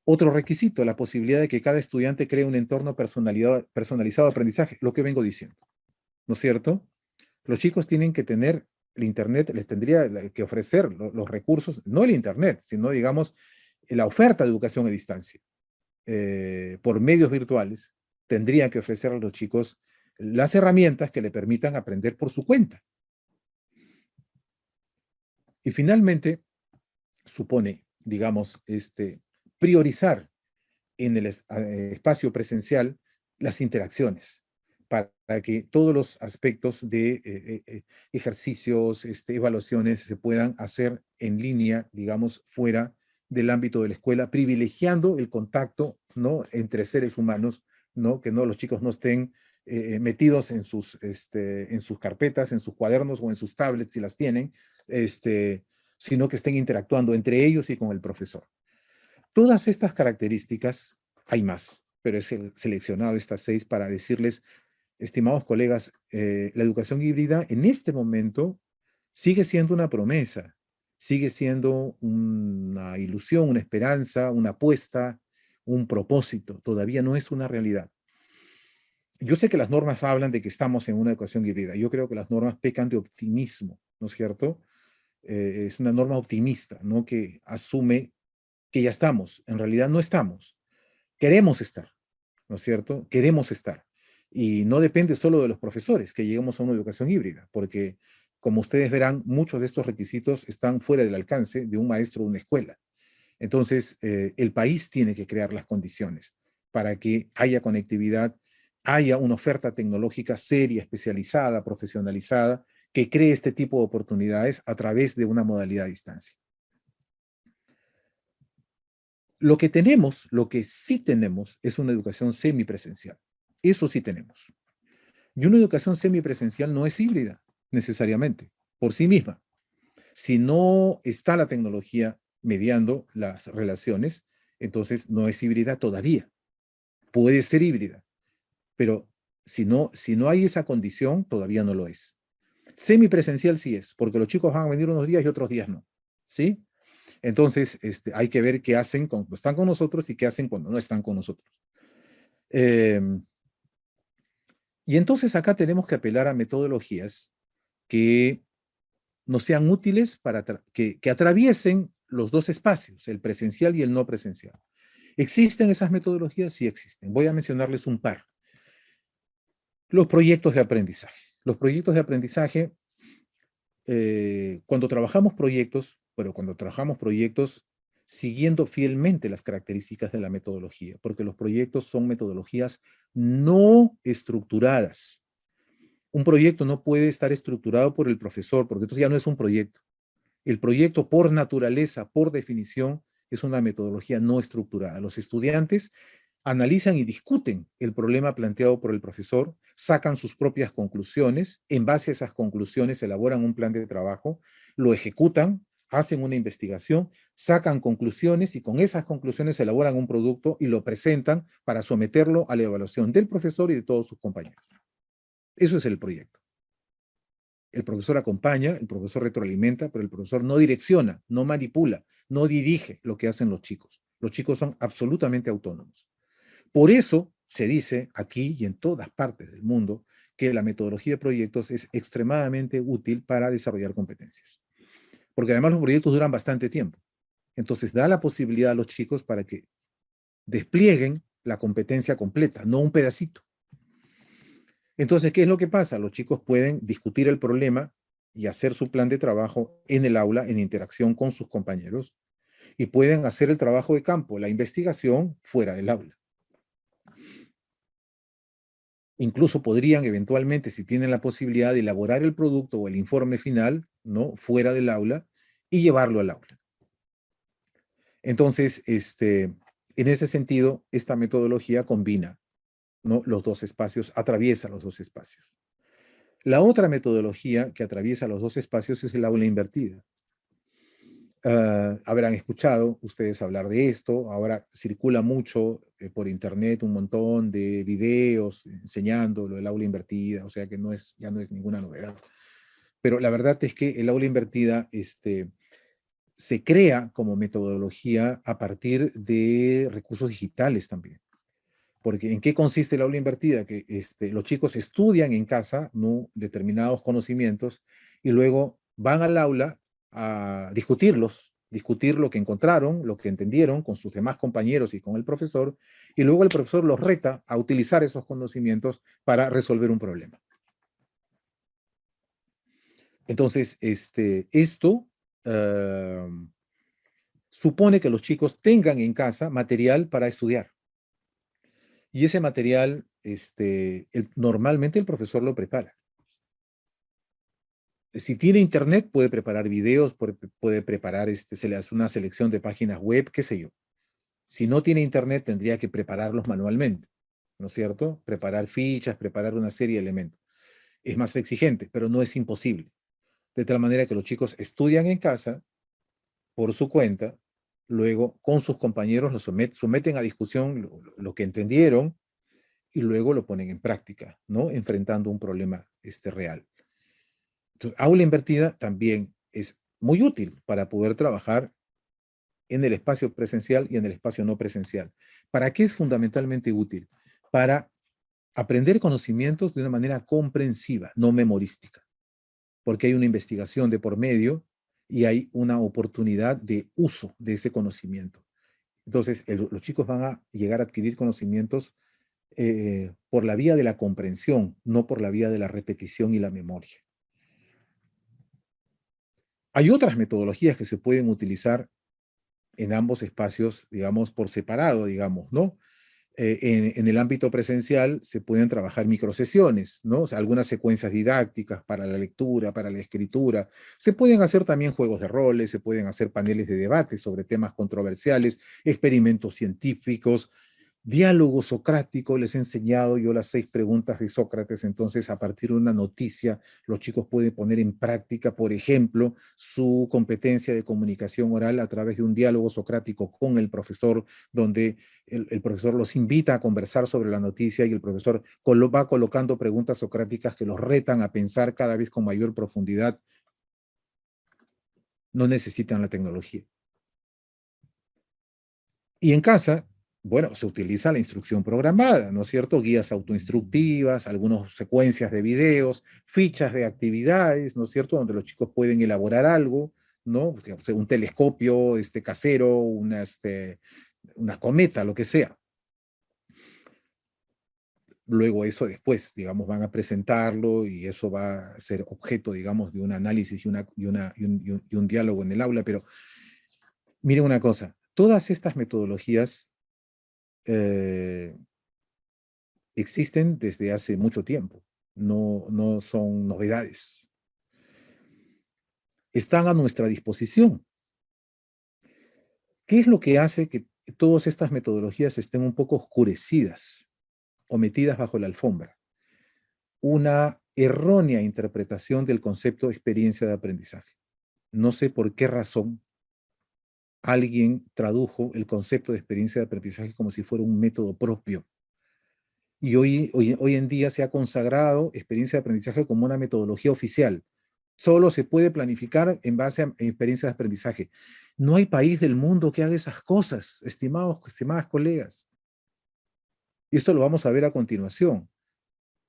Otro requisito, la posibilidad de que cada estudiante cree un entorno personalizado de aprendizaje, lo que vengo diciendo, ¿no es cierto? Los chicos tienen que tener el Internet, les tendría que ofrecer los recursos, no el Internet, sino, digamos, la oferta de educación a distancia por medios virtuales, tendrían que ofrecer a los chicos las herramientas que le permitan aprender por su cuenta. Y finalmente, supone, digamos, priorizar en el espacio presencial las interacciones para que todos los aspectos de ejercicios, evaluaciones se puedan hacer en línea, digamos, fuera del ámbito de la escuela, privilegiando el contacto, ¿no?, entre seres humanos, ¿no?, que no, los chicos no estén metidos en sus carpetas, en sus cuadernos o en sus tablets si las tienen, sino que estén interactuando entre ellos y con el profesor. Todas estas características, hay más, pero he seleccionado estas 6 para decirles, estimados colegas, la educación híbrida en este momento sigue siendo una promesa, sigue siendo una ilusión, una esperanza, una apuesta, un propósito, todavía no es una realidad. Yo sé que las normas hablan de que estamos en una educación híbrida. Yo creo que las normas pecan de optimismo, ¿no es cierto? Es una norma optimista, ¿no?, que asume que ya estamos. En realidad no estamos. Queremos estar, ¿no es cierto? Queremos estar. Y no depende solo de los profesores que lleguemos a una educación híbrida, porque, como ustedes verán, muchos de estos requisitos están fuera del alcance de un maestro de una escuela. Entonces, el país tiene que crear las condiciones para que haya conectividad, haya una oferta tecnológica seria, especializada, profesionalizada, que cree este tipo de oportunidades a través de una modalidad a distancia. Lo que tenemos, lo que sí tenemos, es una educación semipresencial. Eso sí tenemos. Y una educación semipresencial no es híbrida, necesariamente, por sí misma. Si no está la tecnología mediando las relaciones, entonces no es híbrida todavía. Puede ser híbrida, pero si no hay esa condición, todavía no lo es. Semipresencial sí es, porque los chicos van a venir unos días y otros días no. ¿Sí? Entonces, hay que ver qué hacen cuando están con nosotros y qué hacen cuando no están con nosotros. Y entonces acá tenemos que apelar a metodologías que nos sean útiles para que atraviesen los dos espacios, el presencial y el no presencial. ¿Existen esas metodologías? Sí existen. Voy a mencionarles un par. Los proyectos de aprendizaje. Los proyectos de aprendizaje, cuando trabajamos proyectos siguiendo fielmente las características de la metodología, porque los proyectos son metodologías no estructuradas. Un proyecto no puede estar estructurado por el profesor, porque entonces ya no es un proyecto. El proyecto, por naturaleza, por definición, es una metodología no estructurada. Los estudiantes analizan y discuten el problema planteado por el profesor, sacan sus propias conclusiones, en base a esas conclusiones elaboran un plan de trabajo, lo ejecutan, hacen una investigación, sacan conclusiones y con esas conclusiones elaboran un producto y lo presentan para someterlo a la evaluación del profesor y de todos sus compañeros. Eso es el proyecto. El profesor acompaña, el profesor retroalimenta, pero el profesor no direcciona, no manipula, no dirige lo que hacen los chicos. Los chicos son absolutamente autónomos. Por eso se dice aquí y en todas partes del mundo que la metodología de proyectos es extremadamente útil para desarrollar competencias. Porque además los proyectos duran bastante tiempo. Entonces da la posibilidad a los chicos para que desplieguen la competencia completa, no un pedacito. Entonces, ¿qué es lo que pasa? Los chicos pueden discutir el problema y hacer su plan de trabajo en el aula, en interacción con sus compañeros, y pueden hacer el trabajo de campo, la investigación, fuera del aula. Incluso podrían eventualmente, si tienen la posibilidad de elaborar el producto o el informe final, ¿no?, fuera del aula y llevarlo al aula. Entonces, en ese sentido, esta metodología combina, ¿no?, los dos espacios, atraviesa los dos espacios. La otra metodología que atraviesa los dos espacios es el aula invertida. Habrán escuchado ustedes hablar de esto, ahora circula mucho por internet un montón de videos enseñando lo del aula invertida, o sea que ya no es ninguna novedad. Pero la verdad es que el aula invertida se crea como metodología a partir de recursos digitales también. Porque ¿en qué consiste el aula invertida? Que los chicos estudian en casa, ¿no?, determinados conocimientos y luego van al aula a discutir lo que encontraron, lo que entendieron con sus demás compañeros y con el profesor, y luego el profesor los reta a utilizar esos conocimientos para resolver un problema. Entonces, esto supone que los chicos tengan en casa material para estudiar. Y ese material, normalmente el profesor lo prepara. Si tiene internet, puede preparar videos, puede preparar, se le hace una selección de páginas web, qué sé yo. Si no tiene internet, tendría que prepararlos manualmente, ¿no es cierto? Preparar fichas, preparar una serie de elementos. Es más exigente, pero no es imposible. De tal manera que los chicos estudian en casa, por su cuenta, luego con sus compañeros lo someten a discusión lo que entendieron y luego lo ponen en práctica, ¿no? Enfrentando un problema real. Entonces, aula invertida también es muy útil para poder trabajar en el espacio presencial y en el espacio no presencial. ¿Para qué es fundamentalmente útil? Para aprender conocimientos de una manera comprensiva, no memorística, porque hay una investigación de por medio y hay una oportunidad de uso de ese conocimiento. Entonces, los chicos van a llegar a adquirir conocimientos por la vía de la comprensión, no por la vía de la repetición y la memoria. Hay otras metodologías que se pueden utilizar en ambos espacios, digamos, por separado, digamos, ¿no? En el ámbito presencial se pueden trabajar microsesiones, ¿no? O sea, algunas secuencias didácticas para la lectura, para la escritura. Se pueden hacer también juegos de roles, se pueden hacer paneles de debate sobre temas controversiales, experimentos científicos, diálogo socrático. Les he enseñado yo las 6 preguntas de Sócrates. Entonces, a partir de una noticia, los chicos pueden poner en práctica, por ejemplo, su competencia de comunicación oral a través de un diálogo socrático con el profesor, donde el profesor los invita a conversar sobre la noticia y el profesor va colocando preguntas socráticas que los retan a pensar cada vez con mayor profundidad. No necesitan la tecnología. Y en casa, bueno, se utiliza la instrucción programada, ¿no es cierto? Guías autoinstructivas, algunas secuencias de videos, fichas de actividades, ¿no es cierto? Donde los chicos pueden elaborar algo, ¿no? Un telescopio casero, una cometa, lo que sea. Luego eso después, digamos, van a presentarlo y eso va a ser objeto, digamos, de un análisis y un diálogo en el aula. Pero miren una cosa, todas estas metodologías existen desde hace mucho tiempo, no son novedades. Están a nuestra disposición. ¿Qué es lo que hace que todas estas metodologías estén un poco oscurecidas o metidas bajo la alfombra? Una errónea interpretación del concepto de experiencia de aprendizaje. No sé por qué razón alguien tradujo el concepto de experiencia de aprendizaje como si fuera un método propio. Y hoy en día se ha consagrado experiencia de aprendizaje como una metodología oficial. Solo se puede planificar en base a experiencias de aprendizaje. No hay país del mundo que haga esas cosas, estimadas colegas. Y esto lo vamos a ver a continuación.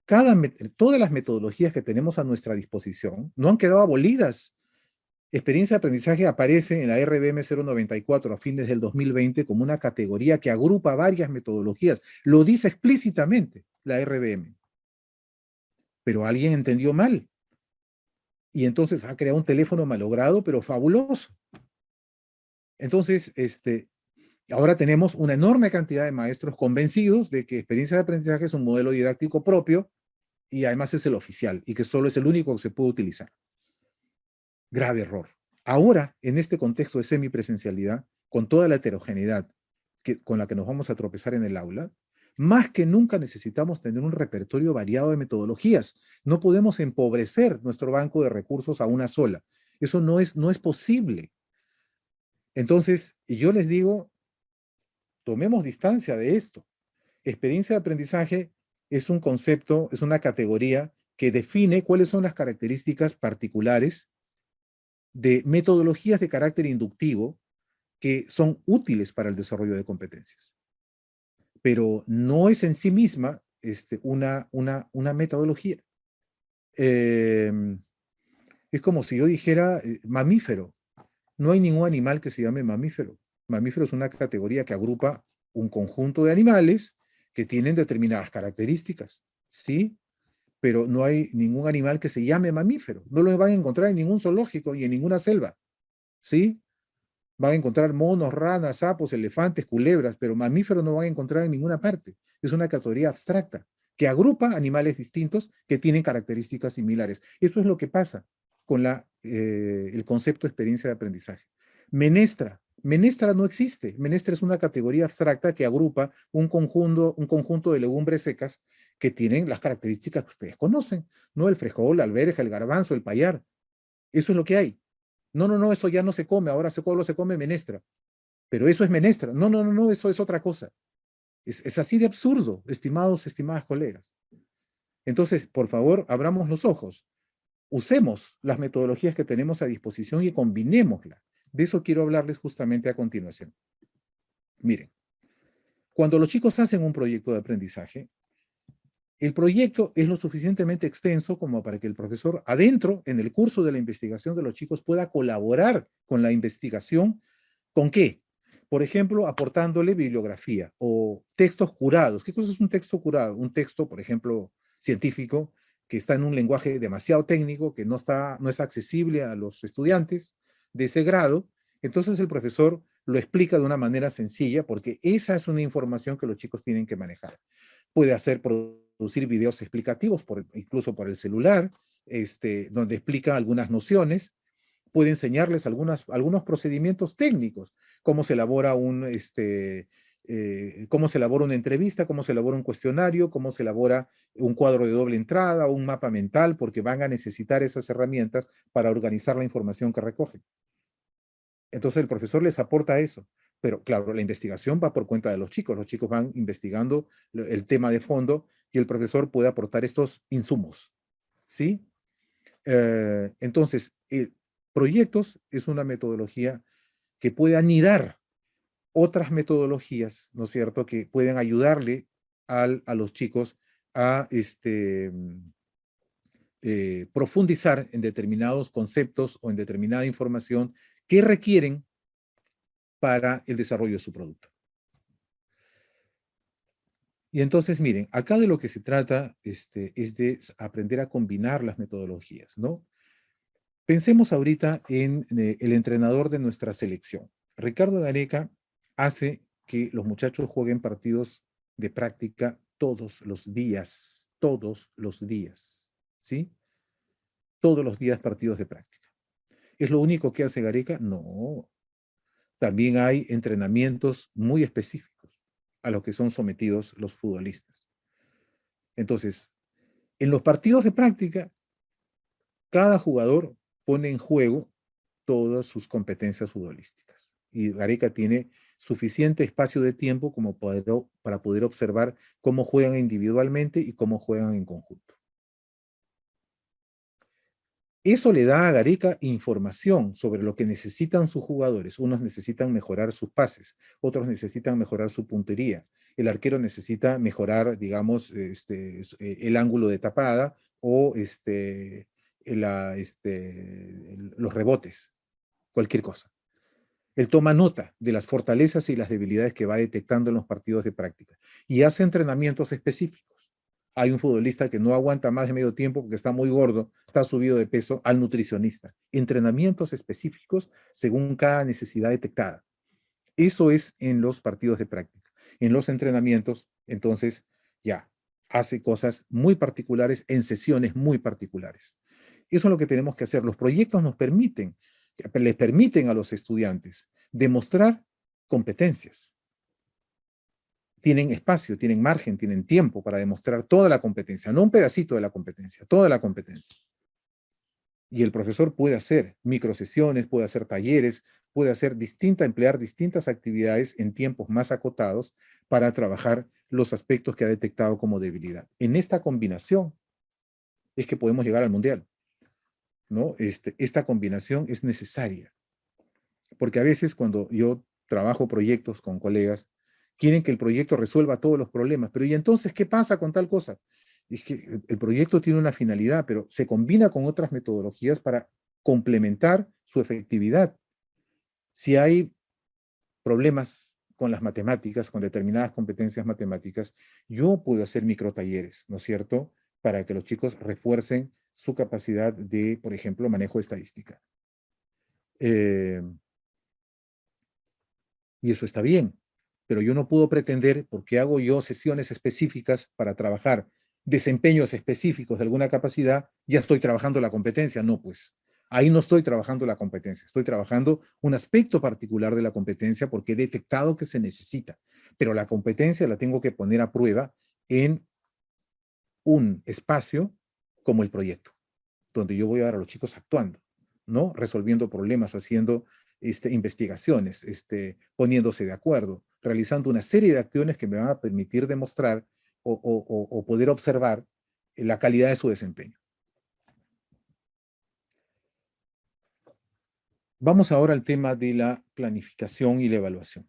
Todas las metodologías que tenemos a nuestra disposición no han quedado abolidas. Experiencia de aprendizaje aparece en la RBM 094 a fines del 2020 como una categoría que agrupa varias metodologías. Lo dice explícitamente la RBM. Pero alguien entendió mal. Y entonces ha creado un teléfono malogrado, pero fabuloso. Entonces, ahora tenemos una enorme cantidad de maestros convencidos de que experiencia de aprendizaje es un modelo didáctico propio y además es el oficial y que solo es el único que se puede utilizar. Grave error. Ahora, en este contexto de semipresencialidad, con toda la heterogeneidad con la que nos vamos a tropezar en el aula, más que nunca necesitamos tener un repertorio variado de metodologías. No podemos empobrecer nuestro banco de recursos a una sola. Eso no es posible. Entonces, yo les digo, tomemos distancia de esto. Experiencia de aprendizaje es un concepto, es una categoría que define cuáles son las características particulares de metodologías de carácter inductivo que son útiles para el desarrollo de competencias. Pero no es en sí misma una metodología. Es como si yo dijera mamífero. No hay ningún animal que se llame mamífero. Mamífero es una categoría que agrupa un conjunto de animales que tienen determinadas características, ¿sí? Pero no hay ningún animal que se llame mamífero. No lo van a encontrar en ningún zoológico y en ninguna selva, ¿sí? Van a encontrar monos, ranas, sapos, elefantes, culebras, pero mamíferos no van a encontrar en ninguna parte. Es una categoría abstracta que agrupa animales distintos que tienen características similares. Eso es lo que pasa. con el concepto de experiencia de aprendizaje. Menestra. Menestra no existe. Menestra es una categoría abstracta que agrupa un conjunto de legumbres secas que tienen las características que ustedes conocen, ¿no? El frijol, la alberja, el garbanzo, el payar. Eso es lo que hay. No, no, no, eso ya no se come, ahora solo se come menestra. Pero eso es menestra. No, no, no, no, eso es otra cosa. Es así de absurdo, estimadas colegas. Entonces, por favor, abramos los ojos. Usemos las metodologías que tenemos a disposición y combinémoslas. De eso quiero hablarles justamente a continuación. Miren, cuando los chicos hacen un proyecto de aprendizaje, el proyecto es lo suficientemente extenso como para que el profesor adentro, en el curso de la investigación de los chicos, pueda colaborar con la investigación. ¿Con qué? Por ejemplo, aportándole bibliografía o textos curados. ¿Qué cosa es un texto curado? Un texto, por ejemplo, científico, que está en un lenguaje demasiado técnico, que no es accesible a los estudiantes de ese grado. Entonces el profesor lo explica de una manera sencilla, porque esa es una información que los chicos tienen que manejar. Puede producir videos explicativos, incluso por el celular, donde explica algunas nociones. Puede enseñarles algunos procedimientos técnicos, cómo se elabora cómo se elabora una entrevista, cómo se elabora un cuestionario, cómo se elabora un cuadro de doble entrada, un mapa mental, porque van a necesitar esas herramientas para organizar la información que recogen. Entonces el profesor les aporta eso. Pero claro, la investigación va por cuenta de los chicos van investigando el tema de fondo y el profesor puede aportar estos insumos, ¿sí? Entonces, proyectos es una metodología que puede anidar otras metodologías, ¿no es cierto?, que pueden ayudarle a los chicos a profundizar en determinados conceptos o en determinada información que requieren para el desarrollo de su producto. Y entonces, miren, acá de lo que se trata es de aprender a combinar las metodologías, ¿no? Pensemos ahorita en el entrenador de nuestra selección. Ricardo Gareca hace que los muchachos jueguen partidos de práctica todos los días, ¿sí? Todos los días partidos de práctica. ¿Es lo único que hace Gareca? No. También hay entrenamientos muy específicos a los que son sometidos los futbolistas. Entonces, en los partidos de práctica, cada jugador pone en juego todas sus competencias futbolísticas. Y Gareca tiene suficiente espacio de tiempo como para poder observar cómo juegan individualmente y cómo juegan en conjunto. Eso le da a Gareca información sobre lo que necesitan sus jugadores. Unos necesitan mejorar sus pases, otros necesitan mejorar su puntería. El arquero necesita mejorar, digamos, el ángulo de tapada o los rebotes, cualquier cosa. Él toma nota de las fortalezas y las debilidades que va detectando en los partidos de práctica y hace entrenamientos específicos. Hay un futbolista que no aguanta más de medio tiempo porque está muy gordo, está subido de peso, al nutricionista. Entrenamientos específicos según cada necesidad detectada. Eso es en los partidos de práctica. En los entrenamientos, entonces, ya, hace cosas muy particulares en sesiones muy particulares. Eso es lo que tenemos que hacer. Los proyectos les permiten a los estudiantes demostrar competencias. Tienen espacio, tienen margen, tienen tiempo para demostrar toda la competencia, no un pedacito de la competencia, toda la competencia. Y el profesor puede hacer microsesiones, puede hacer talleres, puede emplear distintas actividades en tiempos más acotados para trabajar los aspectos que ha detectado como debilidad. En esta combinación es que podemos llegar al mundial, ¿no? Esta combinación es necesaria, porque a veces cuando yo trabajo proyectos con colegas, quieren que el proyecto resuelva todos los problemas, pero ¿y entonces qué pasa con tal cosa? Es que el proyecto tiene una finalidad, pero se combina con otras metodologías para complementar su efectividad. Si hay problemas con las matemáticas, con determinadas competencias matemáticas, yo puedo hacer microtalleres, ¿no es cierto?, para que los chicos refuercen su capacidad de, por ejemplo, manejo estadística. Y eso está bien, pero yo no puedo pretender, porque hago yo sesiones específicas para trabajar desempeños específicos de alguna capacidad, ya estoy trabajando la competencia. No, pues, Ahí no estoy trabajando la competencia, estoy trabajando un aspecto particular de la competencia porque he detectado que se necesita, pero la competencia la tengo que poner a prueba en un espacio como el proyecto, donde yo voy a ver a los chicos actuando, ¿no? Resolviendo problemas, haciendo investigaciones, poniéndose de acuerdo, realizando una serie de acciones que me van a permitir demostrar o poder observar la calidad de su desempeño. Vamos ahora al tema de la planificación y la evaluación.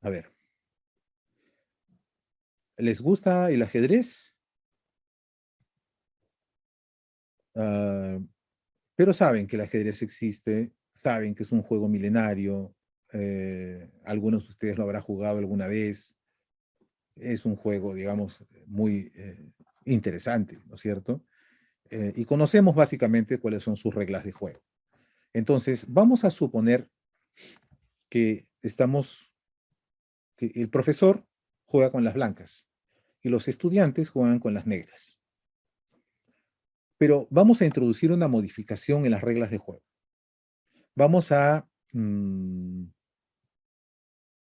A ver, ¿les gusta el ajedrez? Ah, pero saben que el ajedrez existe, saben que es un juego milenario, algunos de ustedes lo habrán jugado alguna vez, es un juego, digamos, muy interesante, ¿no es cierto? Y conocemos básicamente cuáles son sus reglas de juego. Entonces, vamos a suponer que que el profesor juega con las blancas y los estudiantes juegan con las negras. Pero vamos a introducir una modificación en las reglas de juego. Vamos a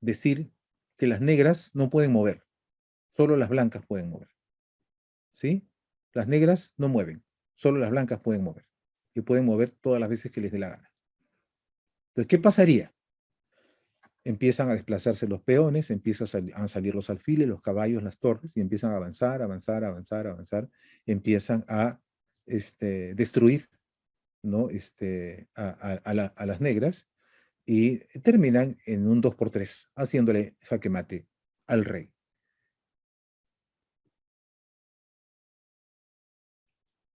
decir que las negras no pueden mover, solo las blancas pueden mover. ¿Sí? Las negras no mueven, solo las blancas pueden mover. Y pueden mover todas las veces que les dé la gana. Entonces, ¿qué pasaría? Empiezan a desplazarse los peones, empiezan a salir los alfiles, los caballos, las torres, y empiezan a avanzar, avanzar, avanzar, avanzar, empiezan a destruir, ¿no? A las negras, y terminan en un 2 por 3, haciéndole jaque mate al rey.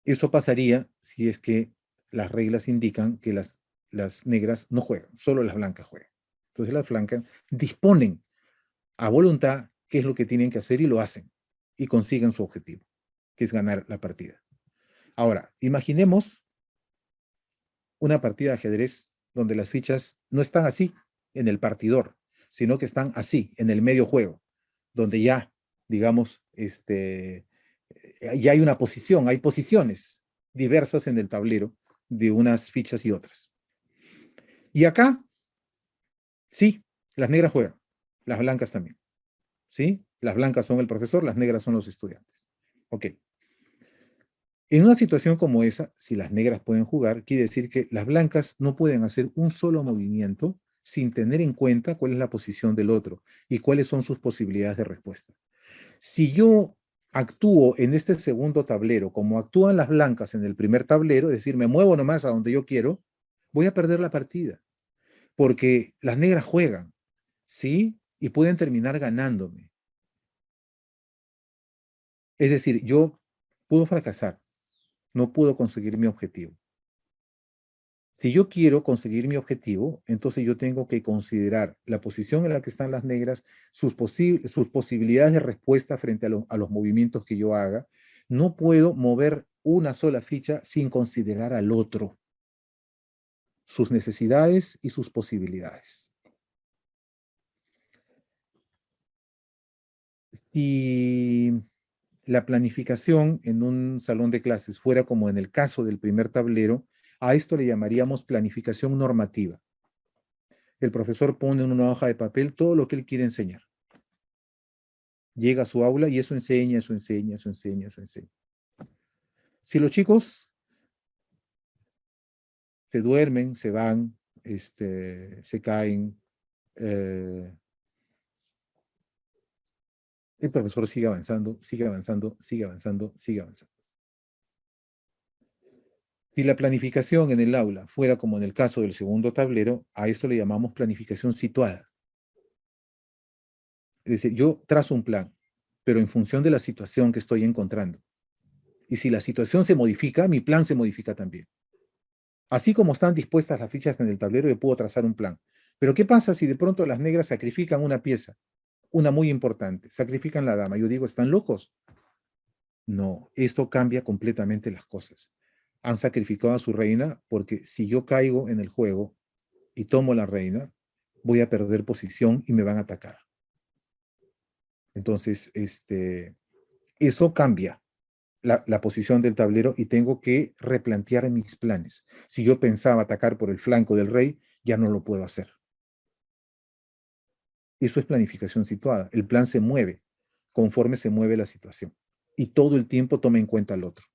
Eso pasaría si es que las reglas indican que las negras no juegan, solo las blancas juegan. Entonces las blancas disponen a voluntad qué es lo que tienen que hacer y lo hacen y consiguen su objetivo, que es ganar la partida. Ahora, imaginemos una partida de ajedrez donde las fichas no están así en el partidor, sino que están así en el medio juego, donde ya, digamos, ya hay una posición, hay posiciones diversas en el tablero de unas fichas y otras. Y acá, sí, las negras juegan, las blancas también, ¿sí? Las blancas son el profesor, las negras son los estudiantes. Ok. En una situación como esa, si las negras pueden jugar, quiere decir que las blancas no pueden hacer un solo movimiento sin tener en cuenta cuál es la posición del otro y cuáles son sus posibilidades de respuesta. Si yo actúo en este segundo tablero como actúan las blancas en el primer tablero, es decir, me muevo nomás a donde yo quiero, voy a perder la partida, porque las negras juegan, ¿sí? Y pueden terminar ganándome. Es decir, yo puedo fracasar, no puedo conseguir mi objetivo. Si yo quiero conseguir mi objetivo, entonces yo tengo que considerar la posición en la que están las negras, sus posibilidades de respuesta frente a los movimientos que yo haga. No puedo mover una sola ficha sin considerar al otro, sus necesidades y sus posibilidades. Si la planificación en un salón de clases fuera como en el caso del primer tablero, a esto le llamaríamos planificación normativa. El profesor pone en una hoja de papel todo lo que él quiere enseñar. Llega a su aula y eso enseña, eso enseña, eso enseña, eso enseña. Si los chicos se duermen, se van, se caen, el profesor sigue avanzando, sigue avanzando, sigue avanzando, sigue avanzando. Si la planificación en el aula fuera como en el caso del segundo tablero, a esto le llamamos planificación situada. Es decir, yo trazo un plan, pero en función de la situación que estoy encontrando. Y si la situación se modifica, mi plan se modifica también. Así como están dispuestas las fichas en el tablero, yo puedo trazar un plan. Pero ¿qué pasa si de pronto las negras sacrifican una pieza, una muy importante? Sacrifican la dama. Yo digo, ¿están locos? No, esto cambia completamente las cosas. Han sacrificado a su reina porque si yo caigo en el juego y tomo la reina, voy a perder posición y me van a atacar. Entonces, eso cambia. la posición del tablero y tengo que replantear mis planes. Si yo pensaba atacar por el flanco del rey, ya no lo puedo hacer. Eso es planificación situada. El plan se mueve conforme se mueve la situación y todo el tiempo toma en cuenta al otro.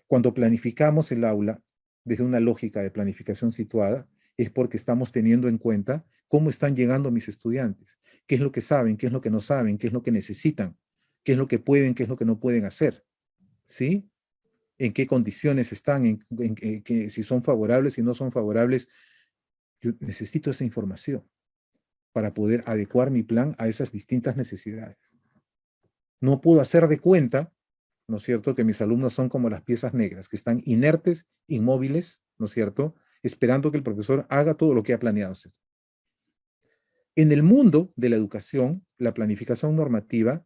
Cuando planificamos el aula desde una lógica de planificación situada, es porque estamos teniendo en cuenta cómo están llegando mis estudiantes, qué es lo que saben, qué es lo que no saben, qué es lo que necesitan, qué es lo que pueden, qué es lo que no pueden hacer, ¿sí? En qué condiciones están, si son favorables, si no son favorables. Yo necesito esa información para poder adecuar mi plan a esas distintas necesidades. No puedo hacer de cuenta, ¿no es cierto?, que mis alumnos son como las piezas negras, que están inertes, inmóviles, ¿no es cierto?, esperando que el profesor haga todo lo que ha planeado hacer. En el mundo de la educación, la planificación normativa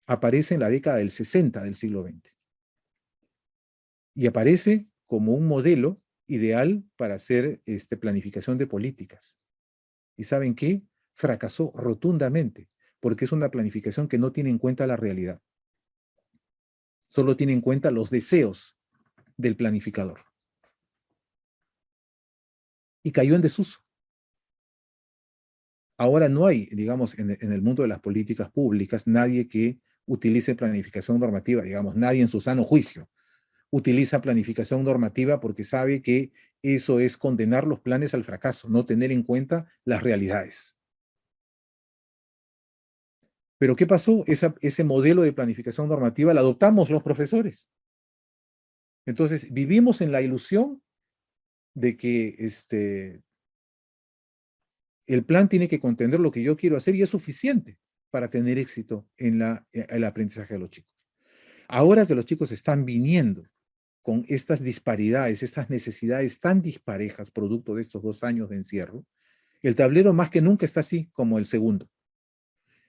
aparece en la década del 60 del siglo XX y aparece como un modelo ideal para hacer planificación de políticas. ¿Y saben qué? Fracasó rotundamente, porque es una planificación que no tiene en cuenta la realidad. Solo tiene en cuenta los deseos del planificador. Y cayó en desuso. Ahora no hay, digamos, en el mundo de las políticas públicas, nadie que utilice planificación normativa, digamos, nadie en su sano juicio utiliza planificación normativa porque sabe que eso es condenar los planes al fracaso, no tener en cuenta las realidades. Pero ¿qué pasó? Ese modelo de planificación normativa lo adoptamos los profesores. Entonces, vivimos en la ilusión de que el plan tiene que contener lo que yo quiero hacer y es suficiente para tener éxito en el aprendizaje de los chicos. Ahora que los chicos están viniendo con estas disparidades, estas necesidades tan disparejas, producto de estos 2 años de encierro, el tablero más que nunca está así como el segundo.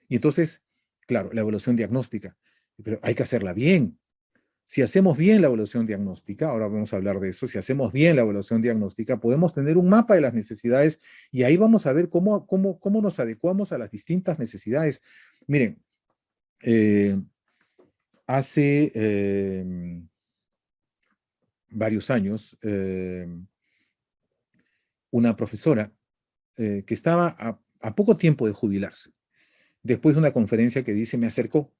Y entonces, claro, la evaluación diagnóstica, pero hay que hacerla bien. Si hacemos bien la evaluación diagnóstica, ahora vamos a hablar de eso, si hacemos bien la evaluación diagnóstica, podemos tener un mapa de las necesidades y ahí vamos a ver cómo nos adecuamos a las distintas necesidades. Miren, hace varios años, una profesora que estaba a poco tiempo de jubilarse, después de una conferencia que dice, me acercó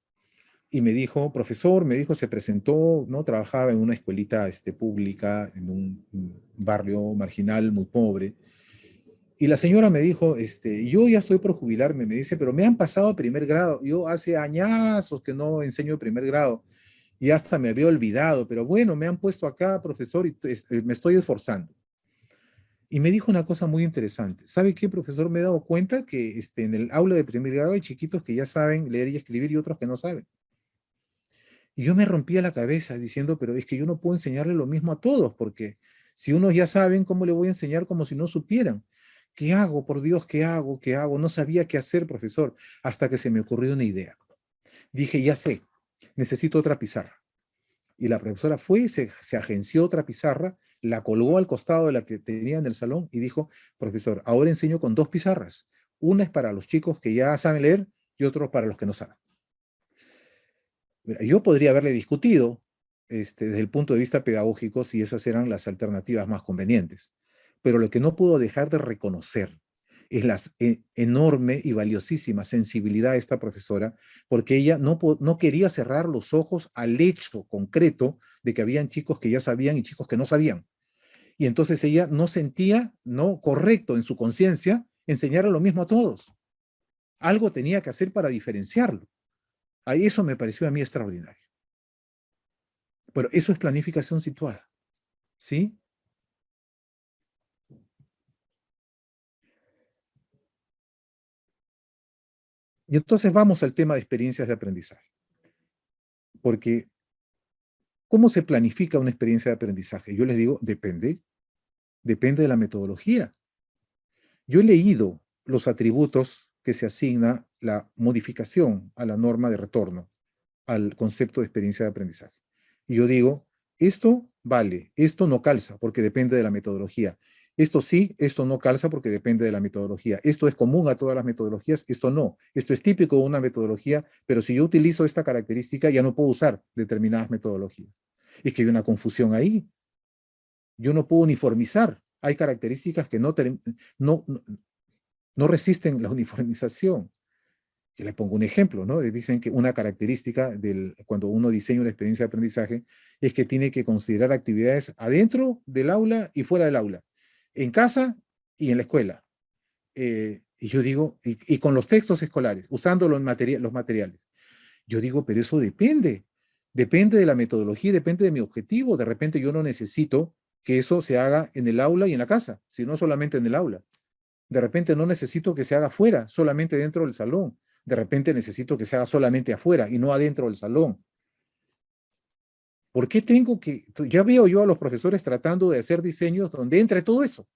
y me dijo, profesor, me dijo, se presentó, ¿no? Trabajaba en una escuelita pública, en un barrio marginal muy pobre. Y la señora me dijo, yo ya estoy por jubilarme, me dice, pero me han pasado a primer grado. Yo hace añazos que no enseño de primer grado y hasta me había olvidado, pero bueno, me han puesto acá, profesor, y me estoy esforzando. Y me dijo una cosa muy interesante. ¿Sabe qué, profesor? Me he dado cuenta que en el aula de primer grado hay chiquitos que ya saben leer y escribir y otros que no saben. Y yo me rompía la cabeza diciendo, pero es que yo no puedo enseñarle lo mismo a todos, porque si unos ya saben, ¿cómo le voy a enseñar como si no supieran? ¿Qué hago? Por Dios, ¿qué hago? ¿Qué hago? No sabía qué hacer, profesor, hasta que se me ocurrió una idea. Dije, ya sé, necesito otra pizarra. Y la profesora fue, se agenció otra pizarra, la colgó al costado de la que tenía en el salón y dijo, profesor, ahora enseño con 2 pizarras. Una es para los chicos que ya saben leer y otra para los que no saben. Yo podría haberle discutido desde el punto de vista pedagógico si esas eran las alternativas más convenientes, pero lo que no puedo dejar de reconocer es la enorme y valiosísima sensibilidad de esta profesora, porque ella no quería cerrar los ojos al hecho concreto de que habían chicos que ya sabían y chicos que no sabían. Y entonces ella no sentía, no correcto en su conciencia, enseñar lo mismo a todos. Algo tenía que hacer para diferenciarlo. Eso me pareció a mí extraordinario. Pero eso es planificación situada, ¿sí? Y entonces vamos al tema de experiencias de aprendizaje, porque ¿cómo se planifica una experiencia de aprendizaje? Yo les digo, depende de la metodología. Yo he leído los atributos que se asigna la modificación a la norma de retorno al concepto de experiencia de aprendizaje. Y yo digo, esto vale, esto no calza, porque depende de la metodología. Esto sí, esto no calza porque depende de la metodología. Esto es común a todas las metodologías, esto no. Esto es típico de una metodología, pero si yo utilizo esta característica, ya no puedo usar determinadas metodologías. Es que hay una confusión ahí. Yo no puedo uniformizar. Hay características que no, no resisten la uniformización. Yo le pongo un ejemplo, ¿no? Dicen que una característica cuando uno diseña una experiencia de aprendizaje es que tiene que considerar actividades adentro del aula y fuera del aula, en casa y en la escuela. Y yo digo, y con los textos escolares, usando los materiales. Yo digo, pero eso depende de la metodología, depende de mi objetivo. De repente yo no necesito que eso se haga en el aula y en la casa, sino solamente en el aula. De repente no necesito que se haga afuera, solamente dentro del salón. De repente necesito que se haga solamente afuera y no adentro del salón. ¿Por qué tengo que, ya veo yo a los profesores tratando de hacer diseños donde entre todo eso?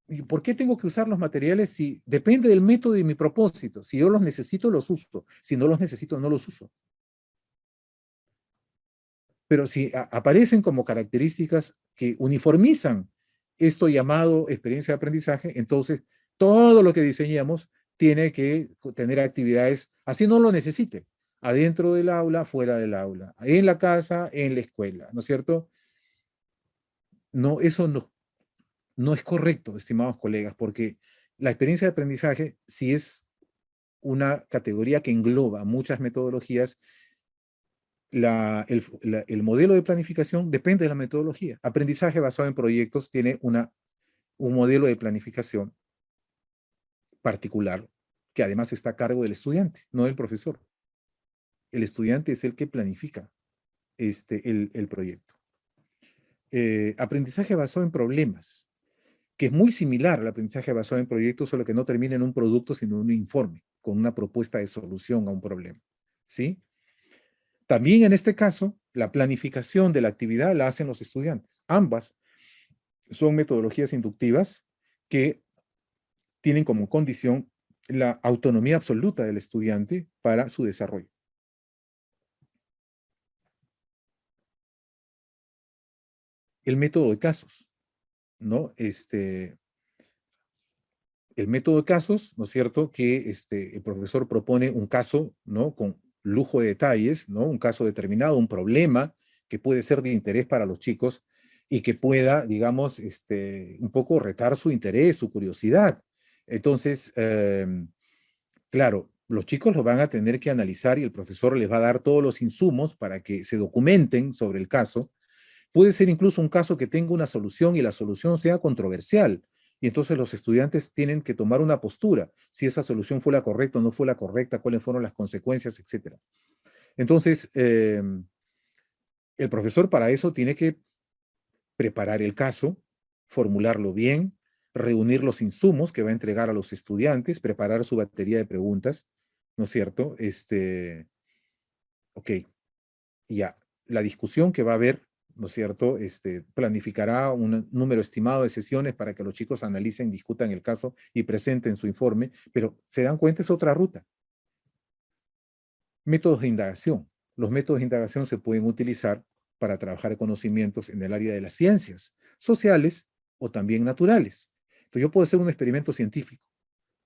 ¿Y por qué tengo que usar los materiales si depende del método y mi propósito? Si yo los necesito, los uso. Si no los necesito, no los uso. Pero si aparecen como características que uniformizan esto llamado experiencia de aprendizaje, entonces todo lo que diseñamos tiene que tener actividades, así no lo necesite, adentro del aula, fuera del aula, en la casa, en la escuela, ¿no es cierto? No, eso no es correcto, estimados colegas, porque la experiencia de aprendizaje, si es una categoría que engloba muchas metodologías, el modelo de planificación depende de la metodología. Aprendizaje basado en proyectos tiene un modelo de planificación particular que además está a cargo del estudiante, no del profesor. El estudiante es el que planifica el proyecto. Aprendizaje basado en problemas, que es muy similar al aprendizaje basado en proyectos, solo que no termina en un producto, sino en un informe, con una propuesta de solución a un problema. ¿Sí? También en este caso, la planificación de la actividad la hacen los estudiantes. Ambas son metodologías inductivas que tienen como condición la autonomía absoluta del estudiante para su desarrollo. El método de casos, ¿no? El método de casos, ¿no es cierto? Que el profesor propone un caso, ¿no? Con lujo de detalles, ¿no? Un caso determinado, un problema que puede ser de interés para los chicos y que pueda, digamos, un poco retar su interés, su curiosidad. Entonces, claro, los chicos lo van a tener que analizar y el profesor les va a dar todos los insumos para que se documenten sobre el caso. Puede ser incluso un caso que tenga una solución y la solución sea controversial. Y entonces los estudiantes tienen que tomar una postura, si esa solución fue la correcta o no fue la correcta, cuáles fueron las consecuencias, etcétera. Entonces, el profesor para eso tiene que preparar el caso, formularlo bien, reunir los insumos que va a entregar a los estudiantes, preparar su batería de preguntas, ¿no es cierto? Ok, ya, la discusión que va a haber, ¿no es cierto? Planificará un número estimado de sesiones para que los chicos analicen, discutan el caso y presenten su informe, pero se dan cuenta es otra ruta. Métodos de indagación. Los métodos de indagación se pueden utilizar para trabajar conocimientos en el área de las ciencias sociales o también naturales. Entonces yo puedo hacer un experimento científico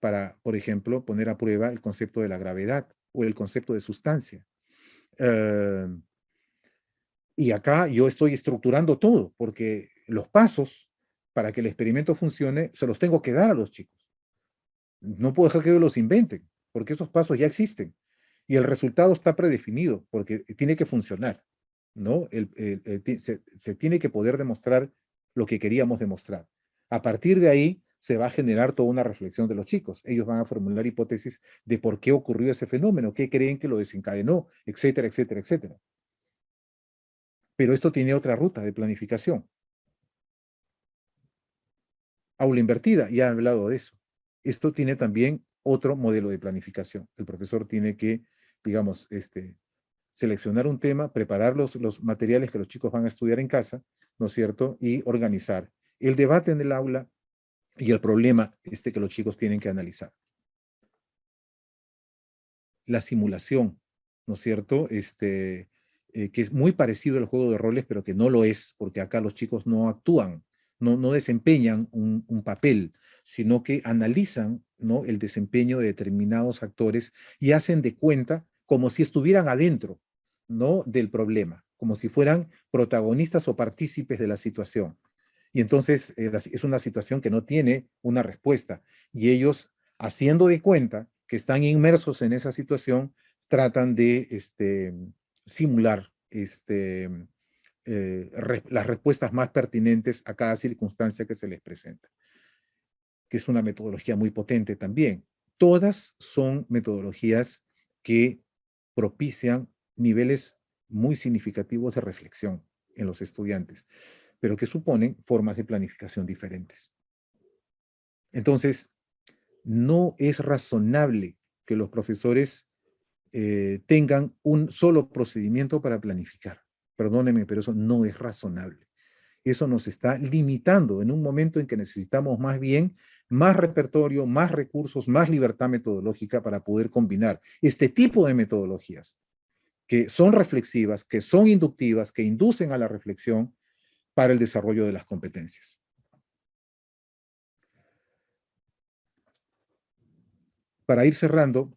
para, por ejemplo, poner a prueba el concepto de la gravedad o el concepto de sustancia. Uh, Y acá yo estoy estructurando todo, porque los pasos para que el experimento funcione se los tengo que dar a los chicos. No puedo dejar que ellos los inventen, porque esos pasos ya existen. Y el resultado está predefinido, porque tiene que funcionar, ¿no? Se tiene que poder demostrar lo que queríamos demostrar. A partir de ahí se va a generar toda una reflexión de los chicos. Ellos van a formular hipótesis de por qué ocurrió ese fenómeno, qué creen que lo desencadenó, etcétera, etcétera, etcétera. Pero esto tiene otra ruta de planificación. Aula invertida, ya he hablado de eso. Esto tiene también otro modelo de planificación. El profesor tiene que, digamos, seleccionar un tema, preparar los materiales que los chicos van a estudiar en casa, ¿no es cierto? Y organizar el debate en el aula y el problema que los chicos tienen que analizar. La simulación, ¿no es cierto? Que es muy parecido al juego de roles, pero que no lo es, porque acá los chicos no actúan, no desempeñan un papel, sino que analizan, ¿no?, el desempeño de determinados actores y hacen de cuenta como si estuvieran adentro, ¿no?, del problema, como si fueran protagonistas o partícipes de la situación. Y entonces es una situación que no tiene una respuesta. Y ellos, haciendo de cuenta que están inmersos en esa situación, tratan de simular las respuestas más pertinentes a cada circunstancia que se les presenta, que es una metodología muy potente también. Todas son metodologías que propician niveles muy significativos de reflexión en los estudiantes, pero que suponen formas de planificación diferentes. Entonces, no es razonable que los profesores tengan un solo procedimiento para planificar. Perdónenme, pero eso no es razonable. Eso nos está limitando en un momento en que necesitamos más bien más repertorio, más recursos, más libertad metodológica para poder combinar este tipo de metodologías que son reflexivas, que son inductivas, que inducen a la reflexión para el desarrollo de las competencias. Para ir cerrando,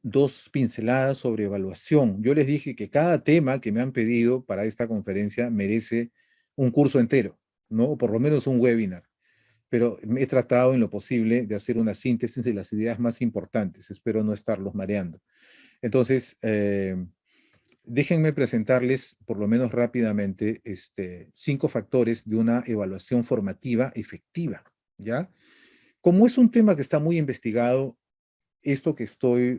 dos pinceladas sobre evaluación. Yo les dije que cada tema que me han pedido para esta conferencia merece un curso entero, ¿no? O por lo menos un webinar. Pero he tratado en lo posible de hacer una síntesis de las ideas más importantes. Espero no estarlos mareando. Entonces, déjenme presentarles, por lo menos rápidamente, 5 factores de una evaluación formativa efectiva, ¿ya? Como es un tema que está muy investigado, esto que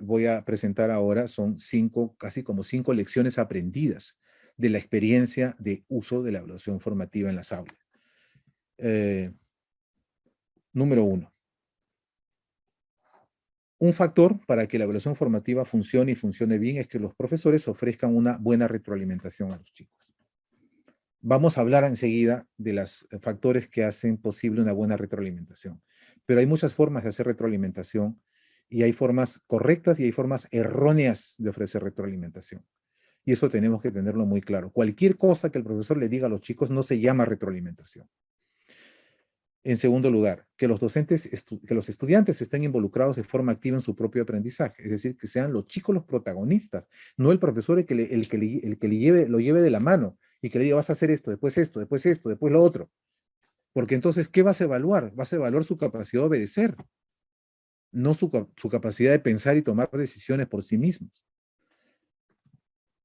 voy a presentar ahora son 5, casi como 5 lecciones aprendidas de la experiencia de uso de la evaluación formativa en las aulas. Número 1. Un factor para que la evaluación formativa funcione y funcione bien es que los profesores ofrezcan una buena retroalimentación a los chicos. Vamos a hablar enseguida de los factores que hacen posible una buena retroalimentación. Pero hay muchas formas de hacer retroalimentación y hay formas correctas y hay formas erróneas de ofrecer retroalimentación. Y eso tenemos que tenerlo muy claro. Cualquier cosa que el profesor le diga a los chicos no se llama retroalimentación. En segundo lugar, que los estudiantes estén involucrados de forma activa en su propio aprendizaje, es decir, que sean los chicos los protagonistas, no el profesor el que lo lleve de la mano y que le diga, vas a hacer esto, después esto, después esto, después lo otro. Porque entonces, ¿qué vas a evaluar? Vas a evaluar su capacidad de obedecer, no su capacidad de pensar y tomar decisiones por sí mismos.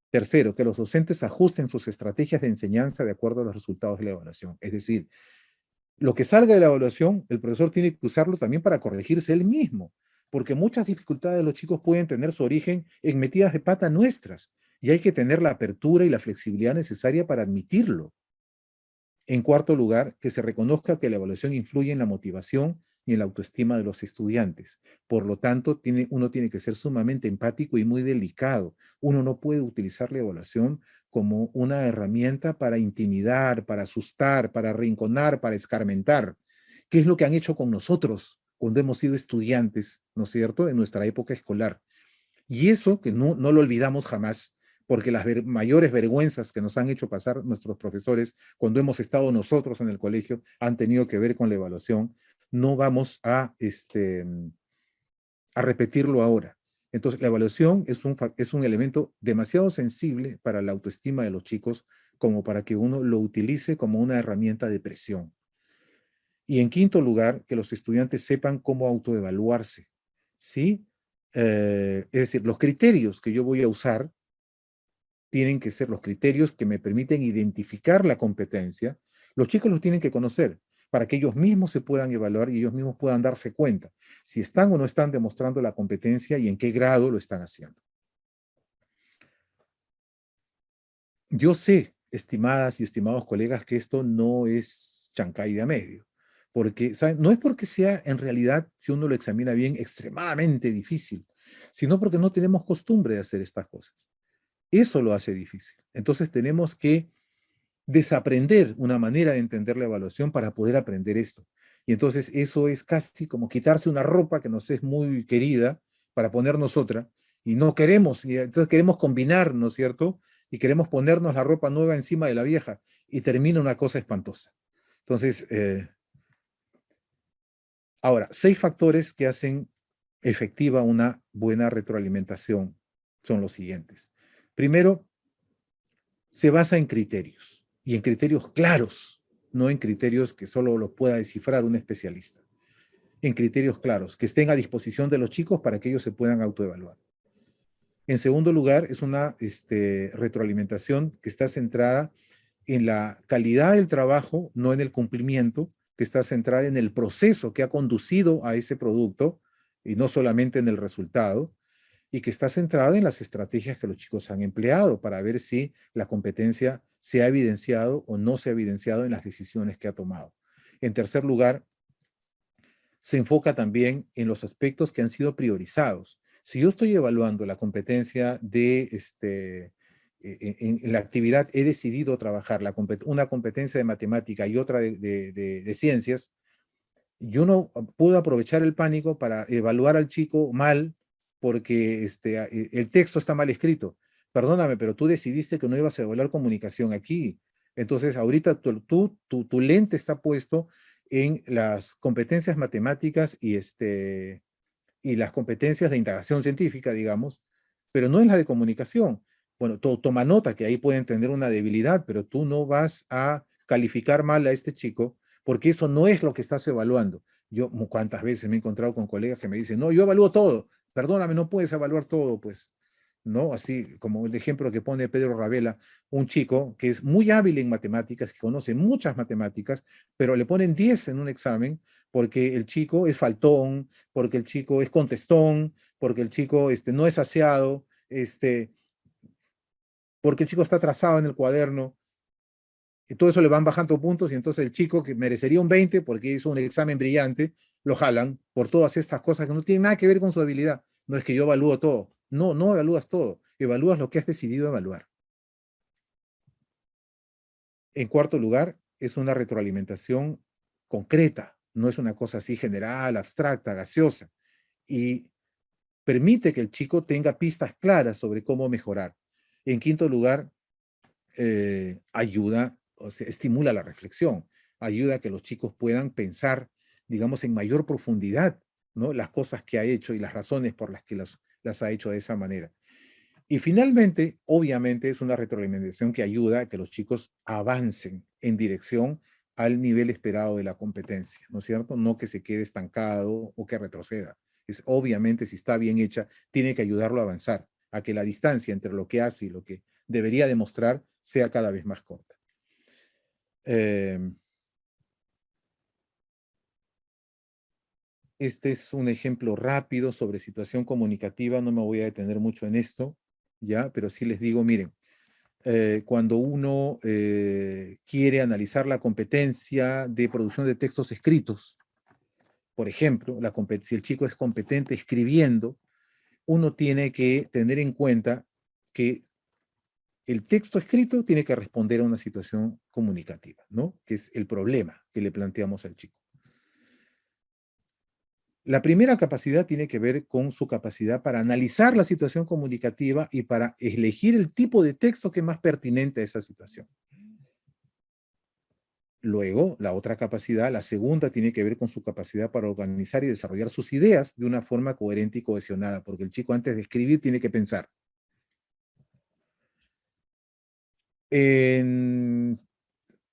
Tercero, que los docentes ajusten sus estrategias de enseñanza de acuerdo a los resultados de la evaluación. Es decir, lo que salga de la evaluación, el profesor tiene que usarlo también para corregirse él mismo, porque muchas dificultades de los chicos pueden tener su origen en metidas de pata nuestras, y hay que tener la apertura y la flexibilidad necesaria para admitirlo. En cuarto lugar, que se reconozca que la evaluación influye en la motivación y en la autoestima de los estudiantes. Por lo tanto, uno tiene que ser sumamente empático y muy delicado. Uno no puede utilizar la evaluación como una herramienta para intimidar, para asustar, para arrinconar, para escarmentar. ¿Qué es lo que han hecho con nosotros cuando hemos sido estudiantes, ¿no es cierto?, en nuestra época escolar? Y eso que no lo olvidamos jamás, porque las mayores vergüenzas que nos han hecho pasar nuestros profesores cuando hemos estado nosotros en el colegio han tenido que ver con la evaluación. No vamos a repetirlo ahora. Entonces, la evaluación es un elemento demasiado sensible para la autoestima de los chicos como para que uno lo utilice como una herramienta de presión. Y en quinto lugar, que los estudiantes sepan cómo autoevaluarse, ¿sí? Es decir, los criterios que yo voy a usar tienen que ser los criterios que me permiten identificar la competencia. Los chicos los tienen que conocer para que ellos mismos se puedan evaluar y ellos mismos puedan darse cuenta si están o no están demostrando la competencia y en qué grado lo están haciendo. Yo sé, estimadas y estimados colegas, que esto no es chancay de a medio, porque ¿saben? No es porque sea en realidad, si uno lo examina bien, extremadamente difícil, sino porque no tenemos costumbre de hacer estas cosas. Eso lo hace difícil. Entonces tenemos que desaprender una manera de entender la evaluación para poder aprender esto. Y entonces eso es casi como quitarse una ropa que nos es muy querida para ponernos otra, y no queremos, y entonces queremos combinar, ¿no es cierto? Y queremos ponernos la ropa nueva encima de la vieja, y termina una cosa espantosa. Entonces, ahora, 6 factores que hacen efectiva una buena retroalimentación son los siguientes. Primero, se basa en criterios, y en criterios claros, no en criterios que solo los pueda descifrar un especialista. En criterios claros, que estén a disposición de los chicos para que ellos se puedan autoevaluar. En segundo lugar, es una retroalimentación que está centrada en la calidad del trabajo, no en el cumplimiento, que está centrada en el proceso que ha conducido a ese producto y no solamente en el resultado, y que está centrada en las estrategias que los chicos han empleado para ver si la competencia se ha evidenciado o no se ha evidenciado en las decisiones que ha tomado. En tercer lugar, se enfoca también en los aspectos que han sido priorizados. Si yo estoy evaluando la competencia de en la actividad, he decidido trabajar una competencia de matemática y otra de ciencias, yo no puedo aprovechar el pánico para evaluar al chico mal porque el texto está mal escrito. Perdóname, pero tú decidiste que no ibas a evaluar comunicación aquí. Entonces, ahorita tu lente está puesto en las competencias matemáticas y las competencias de indagación científica, digamos, pero no en la de comunicación. Bueno, toma nota que ahí pueden tener una debilidad, pero tú no vas a calificar mal a este chico porque eso no es lo que estás evaluando. Yo cuántas veces me he encontrado con colegas que me dicen, no, yo evalúo todo. Perdóname, no puedes evaluar todo, pues. ¿No? Así como el ejemplo que pone Pedro Ravela, un chico que es muy hábil en matemáticas, que conoce muchas matemáticas, pero le ponen 10 en un examen porque el chico es faltón, porque el chico es contestón, porque el chico no es aseado, porque el chico está atrasado en el cuaderno. Y todo eso le van bajando puntos y entonces el chico que merecería un 20 porque hizo un examen brillante, lo jalan por todas estas cosas que no tienen nada que ver con su habilidad. No es que yo evalúo todo. No, no evalúas todo. Evalúas lo que has decidido evaluar. En cuarto lugar, es una retroalimentación concreta. No es una cosa así general, abstracta, gaseosa. Y permite que el chico tenga pistas claras sobre cómo mejorar. En quinto lugar, ayuda, o sea, estimula la reflexión, ayuda a que los chicos puedan pensar, digamos, en mayor profundidad, ¿no? Las cosas que ha hecho y las razones por las que las ha hecho de esa manera. Y finalmente, obviamente, es una retroalimentación que ayuda a que los chicos avancen en dirección al nivel esperado de la competencia, ¿no es cierto? No que se quede estancado o que retroceda. Obviamente, si está bien hecha, tiene que ayudarlo a avanzar, a que la distancia entre lo que hace y lo que debería demostrar sea cada vez más corta. Este es un ejemplo rápido sobre situación comunicativa, no me voy a detener mucho en esto, ¿ya? Pero sí les digo, miren, cuando uno quiere analizar la competencia de producción de textos escritos, por ejemplo, si el chico es competente escribiendo, uno tiene que tener en cuenta que el texto escrito tiene que responder a una situación comunicativa, ¿no? Que es el problema que le planteamos al chico. La primera capacidad tiene que ver con su capacidad para analizar la situación comunicativa y para elegir el tipo de texto que es más pertinente a esa situación. Luego, la otra capacidad, la segunda, tiene que ver con su capacidad para organizar y desarrollar sus ideas de una forma coherente y cohesionada, porque el chico antes de escribir tiene que pensar. En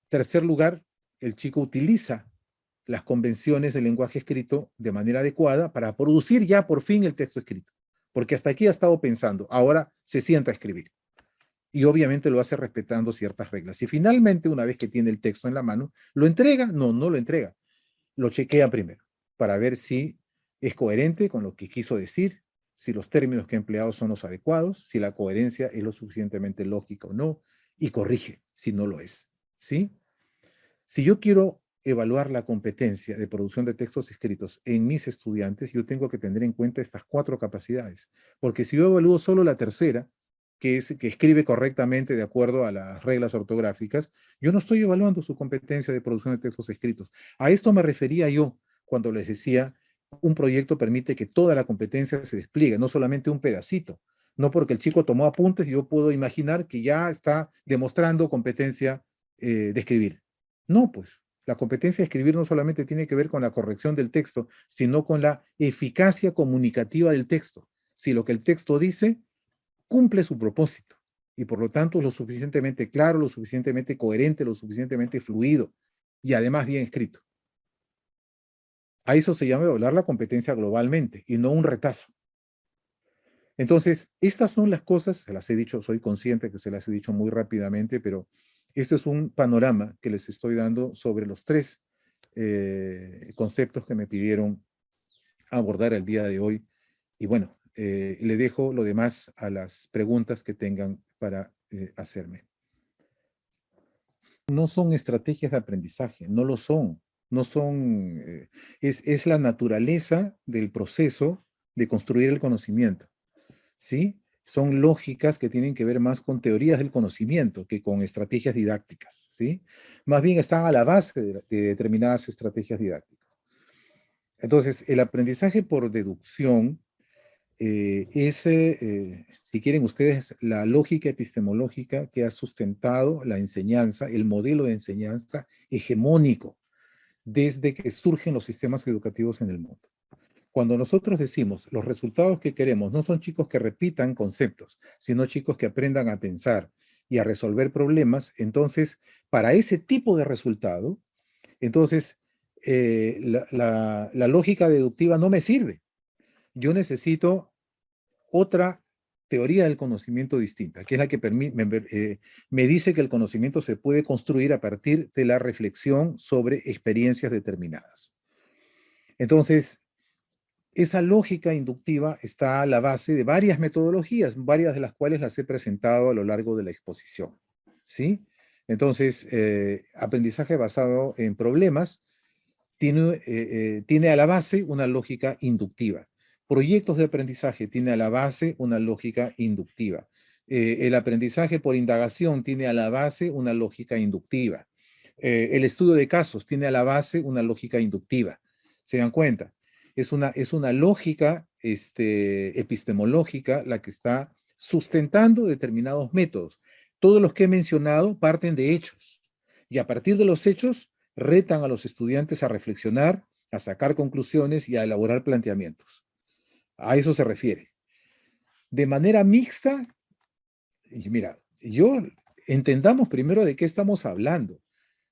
tercer lugar, el chico utiliza las convenciones del lenguaje escrito de manera adecuada para producir ya por fin el texto escrito, porque hasta aquí ha estado pensando, ahora se sienta a escribir. Y obviamente lo hace respetando ciertas reglas. Y finalmente, una vez que tiene el texto en la mano, ¿lo entrega? No, no lo entrega. Lo chequea primero para ver si es coherente con lo que quiso decir, si los términos que ha empleado son los adecuados, si la coherencia es lo suficientemente lógica o no, y corrige si no lo es. ¿Sí? Si yo quiero evaluar la competencia de producción de textos escritos en mis estudiantes, yo tengo que tener en cuenta estas 4 capacidades, porque si yo evalúo solo la tercera, que es que escribe correctamente de acuerdo a las reglas ortográficas, yo no estoy evaluando su competencia de producción de textos escritos. A esto me refería yo cuando les decía, un proyecto permite que toda la competencia se despliegue, no solamente un pedacito. No porque el chico tomó apuntes y yo puedo imaginar que ya está demostrando competencia de escribir. No, pues, La competencia de escribir no solamente tiene que ver con la corrección del texto, sino con la eficacia comunicativa del texto. Si lo que el texto dice cumple su propósito y por lo tanto es lo suficientemente claro, lo suficientemente coherente, lo suficientemente fluido y además bien escrito. A eso se llama evaluar la competencia globalmente y no un retazo. Entonces, estas son las cosas, se las he dicho, soy consciente que se las he dicho muy rápidamente, pero este es un panorama que les estoy dando sobre los tres conceptos que me pidieron abordar el día de hoy. Y bueno, le dejo lo demás a las preguntas que tengan para hacerme. No son estrategias de aprendizaje, no lo son. No son, es la naturaleza del proceso de construir el conocimiento. ¿Sí? Son lógicas que tienen que ver más con teorías del conocimiento que con estrategias didácticas, ¿sí? Más bien están a la base de determinadas estrategias didácticas. Entonces, el aprendizaje por deducción es, si quieren ustedes, la lógica epistemológica que ha sustentado la enseñanza, el modelo de enseñanza hegemónico desde que surgen los sistemas educativos en el mundo. Cuando nosotros decimos los resultados que queremos no son chicos que repitan conceptos, sino chicos que aprendan a pensar y a resolver problemas, entonces, para ese tipo de resultado, entonces, la lógica deductiva no me sirve. Yo necesito otra teoría del conocimiento distinta, que es la que me dice que el conocimiento se puede construir a partir de la reflexión sobre experiencias determinadas. Entonces, esa lógica inductiva está a la base de varias metodologías, varias de las cuales las he presentado a lo largo de la exposición. ¿Sí? Entonces, aprendizaje basado en problemas tiene a la base una lógica inductiva. Proyectos de aprendizaje tiene a la base una lógica inductiva. El aprendizaje por indagación tiene a la base una lógica inductiva. El estudio de casos tiene a la base una lógica inductiva. ¿Se dan cuenta? Es una lógica epistemológica la que está sustentando determinados métodos. Todos los que he mencionado parten de hechos. Y a partir de los hechos, retan a los estudiantes a reflexionar, a sacar conclusiones y a elaborar planteamientos. A eso se refiere. De manera mixta, y mira, entendamos primero de qué estamos hablando.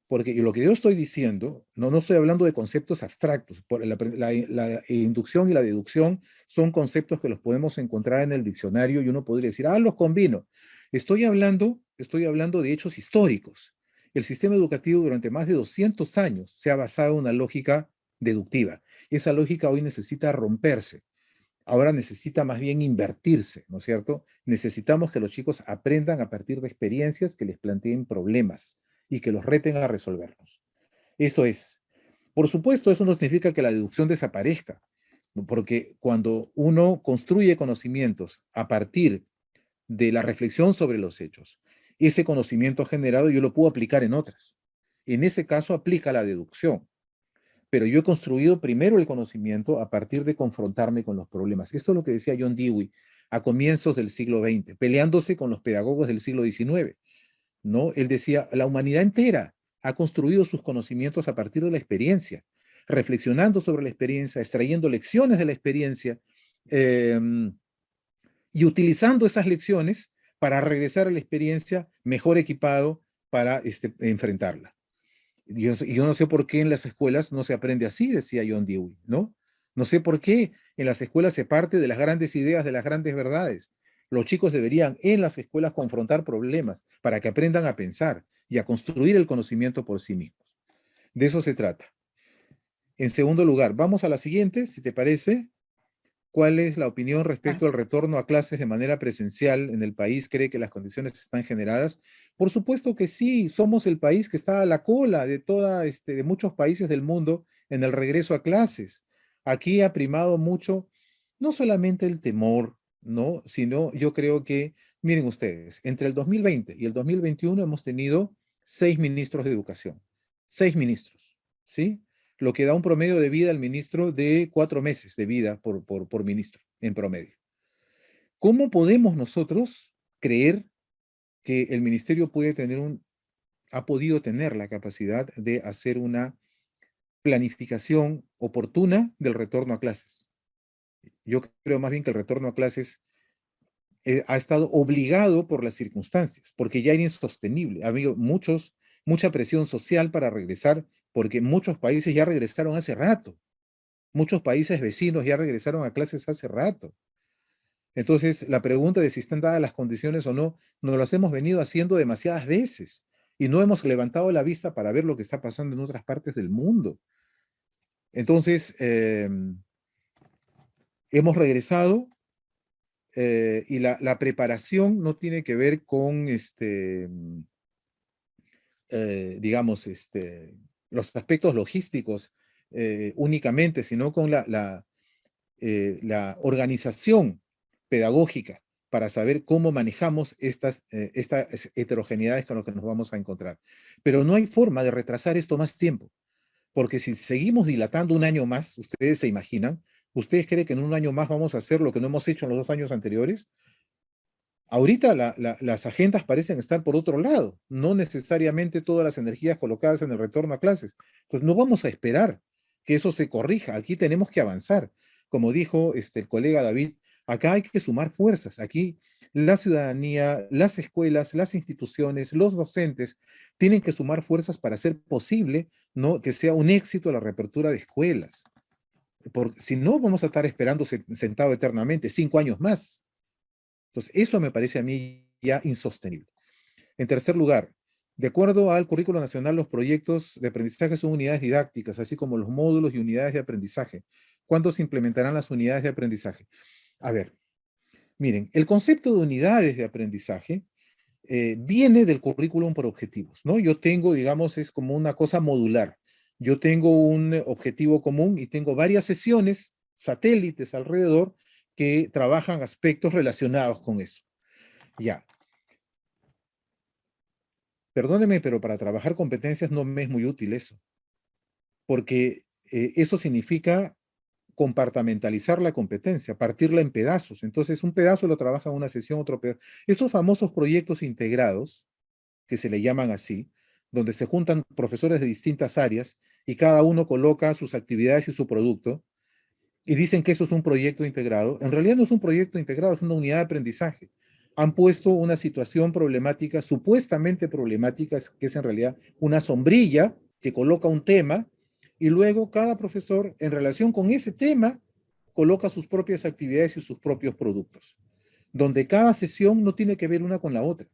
Porque lo que yo estoy diciendo, no estoy hablando de conceptos abstractos. La inducción y la deducción son conceptos que los podemos encontrar en el diccionario y uno podría decir, los combino. Estoy hablando de hechos históricos. El sistema educativo durante más de 200 años se ha basado en una lógica deductiva. Esa lógica hoy necesita romperse. Ahora necesita más bien invertirse, ¿no es cierto? Necesitamos que los chicos aprendan a partir de experiencias que les planteen problemas y que los reten a resolverlos. Eso es. Por supuesto, eso no significa que la deducción desaparezca, porque cuando uno construye conocimientos a partir de la reflexión sobre los hechos, ese conocimiento generado yo lo puedo aplicar en otras. En ese caso aplica la deducción, pero yo he construido primero el conocimiento a partir de confrontarme con los problemas. Esto es lo que decía John Dewey a comienzos del siglo XX, peleándose con los pedagogos del siglo XIX. ¿No? Él decía, la humanidad entera ha construido sus conocimientos a partir de la experiencia, reflexionando sobre la experiencia, extrayendo lecciones de la experiencia eh, y utilizando esas lecciones para regresar a la experiencia mejor equipado para enfrentarla. Yo no sé por qué en las escuelas no se aprende así, decía John Dewey, ¿no? No sé por qué en las escuelas se parte de las grandes ideas, de las grandes verdades. Los chicos deberían en las escuelas confrontar problemas para que aprendan a pensar y a construir el conocimiento por sí mismos. De eso se trata. En segundo lugar, vamos a la siguiente, si te parece. ¿Cuál es la opinión respecto al retorno a clases de manera presencial en el país? ¿Cree que las condiciones están generadas? Por supuesto que sí, somos el país que está a la cola de muchos países del mundo en el regreso a clases. Aquí ha primado mucho, no solamente el temor, ¿no? Sino yo creo que, miren ustedes, entre el 2020 y el 2021 hemos tenido 6 ministros de educación, 6 ministros, ¿sí? Lo que da un promedio de vida al ministro de 4 meses de vida por ministro, en promedio. ¿Cómo podemos nosotros creer que el ministerio puede tener un ha podido tener la capacidad de hacer una planificación oportuna del retorno a clases. Yo creo más bien que el retorno a clases ha estado obligado por las circunstancias, porque ya era insostenible. Ha habido mucha presión social para regresar, porque muchos países ya regresaron hace rato. Muchos países vecinos ya regresaron a clases hace rato. Entonces, la pregunta de si están dadas las condiciones o no, nos las hemos venido haciendo demasiadas veces y no hemos levantado la vista para ver lo que está pasando en otras partes del mundo. Entonces, hemos regresado y la preparación no tiene que ver con, digamos, los aspectos logísticos únicamente, sino con la organización pedagógica para saber cómo manejamos estas heterogeneidades con las que nos vamos a encontrar. Pero no hay forma de retrasar esto más tiempo, porque si seguimos dilatando un año más, ustedes se imaginan, ¿ustedes creen que en un año más vamos a hacer lo que no hemos hecho en los 2 años anteriores? Ahorita las agendas parecen estar por otro lado, no necesariamente todas las energías colocadas en el retorno a clases. Entonces no vamos a esperar que eso se corrija, aquí tenemos que avanzar. Como dijo el colega David, acá hay que sumar fuerzas, aquí la ciudadanía, las escuelas, las instituciones, los docentes tienen que sumar fuerzas para hacer posible, ¿no?, que sea un éxito la reapertura de escuelas. Porque si no, vamos a estar esperando sentado eternamente, 5 años más. Entonces, eso me parece a mí ya insostenible. En tercer lugar, de acuerdo al currículo nacional, los proyectos de aprendizaje son unidades didácticas, así como los módulos y unidades de aprendizaje. ¿Cuándo se implementarán las unidades de aprendizaje? A ver, miren, el concepto de unidades de aprendizaje viene del currículum por objetivos, ¿no? Yo tengo, digamos, es como una cosa modular. Yo tengo un objetivo común y tengo varias sesiones, satélites alrededor, que trabajan aspectos relacionados con eso. Ya, perdóneme, pero para trabajar competencias no me es muy útil eso, porque eso significa compartamentalizar la competencia, partirla en pedazos. Entonces, un pedazo lo trabaja en una sesión, otro pedazo. Estos famosos proyectos integrados, que se le llaman así, donde se juntan profesores de distintas áreas y cada uno coloca sus actividades y su producto, y dicen que eso es un proyecto integrado. En realidad no es un proyecto integrado, es una unidad de aprendizaje. Han puesto una situación problemática, supuestamente problemática, que es en realidad una sombrilla que coloca un tema, y luego cada profesor, en relación con ese tema, coloca sus propias actividades y sus propios productos, donde cada sesión no tiene que ver una con la otra.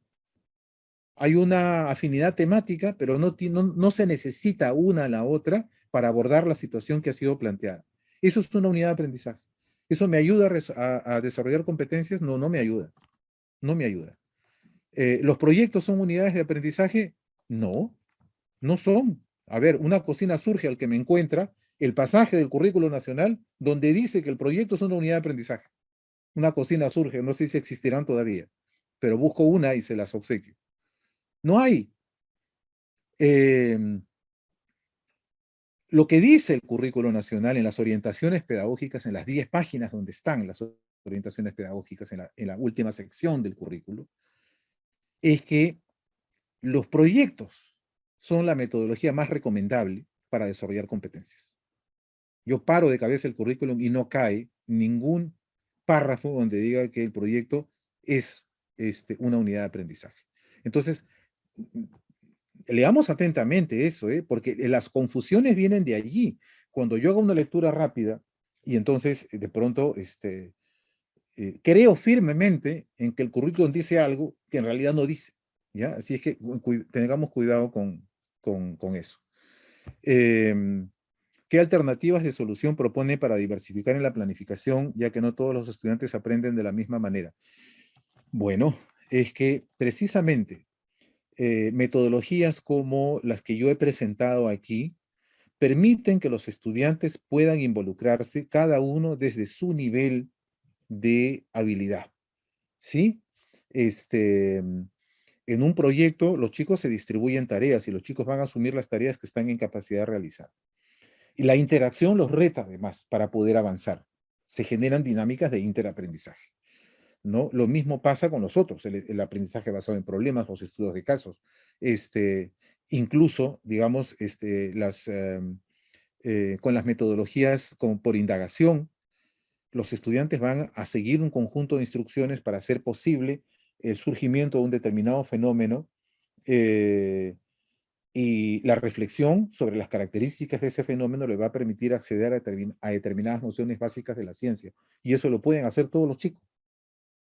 Hay una afinidad temática, pero no se necesita una a la otra para abordar la situación que ha sido planteada. Eso es una unidad de aprendizaje. ¿Eso me ayuda a desarrollar competencias? No, no me ayuda. No me ayuda. ¿Los proyectos son unidades de aprendizaje? No, no son. A ver, una cocina surge al que me encuentra el pasaje del currículo nacional donde dice que el proyecto es una unidad de aprendizaje. Una cocina surge, no sé si existirán todavía, pero busco una y se las obsequio. No hay. Eh, Lo que dice el currículo nacional en las orientaciones pedagógicas, en las 10 páginas donde están las orientaciones pedagógicas en la última sección del currículo, es que los proyectos son la metodología más recomendable para desarrollar competencias. Yo paro de cabeza el currículum y no cae ningún párrafo donde diga que el proyecto es una unidad de aprendizaje. Entonces, leamos atentamente eso, porque las confusiones vienen de allí. Cuando yo hago una lectura rápida y entonces de pronto creo firmemente en que el currículum dice algo que en realidad no dice, ¿ya? Así es que tengamos cuidado con eso. ¿Qué alternativas de solución propone para diversificar en la planificación, ya que no todos los estudiantes aprenden de la misma manera? Bueno, es que precisamente metodologías como las que yo he presentado aquí permiten que los estudiantes puedan involucrarse cada uno desde su nivel de habilidad, ¿sí? En un proyecto los chicos se distribuyen tareas y los chicos van a asumir las tareas que están en capacidad de realizar. Y la interacción los reta además para poder avanzar. Se generan dinámicas de interaprendizaje, ¿no? Lo mismo pasa con nosotros, el aprendizaje basado en problemas, los estudios de casos. incluso, digamos, con las metodologías como por indagación, los estudiantes van a seguir un conjunto de instrucciones para hacer posible el surgimiento de un determinado fenómeno, eh, y la reflexión sobre las características de ese fenómeno le va a permitir acceder a determinadas nociones básicas de la ciencia. Y eso lo pueden hacer todos los chicos,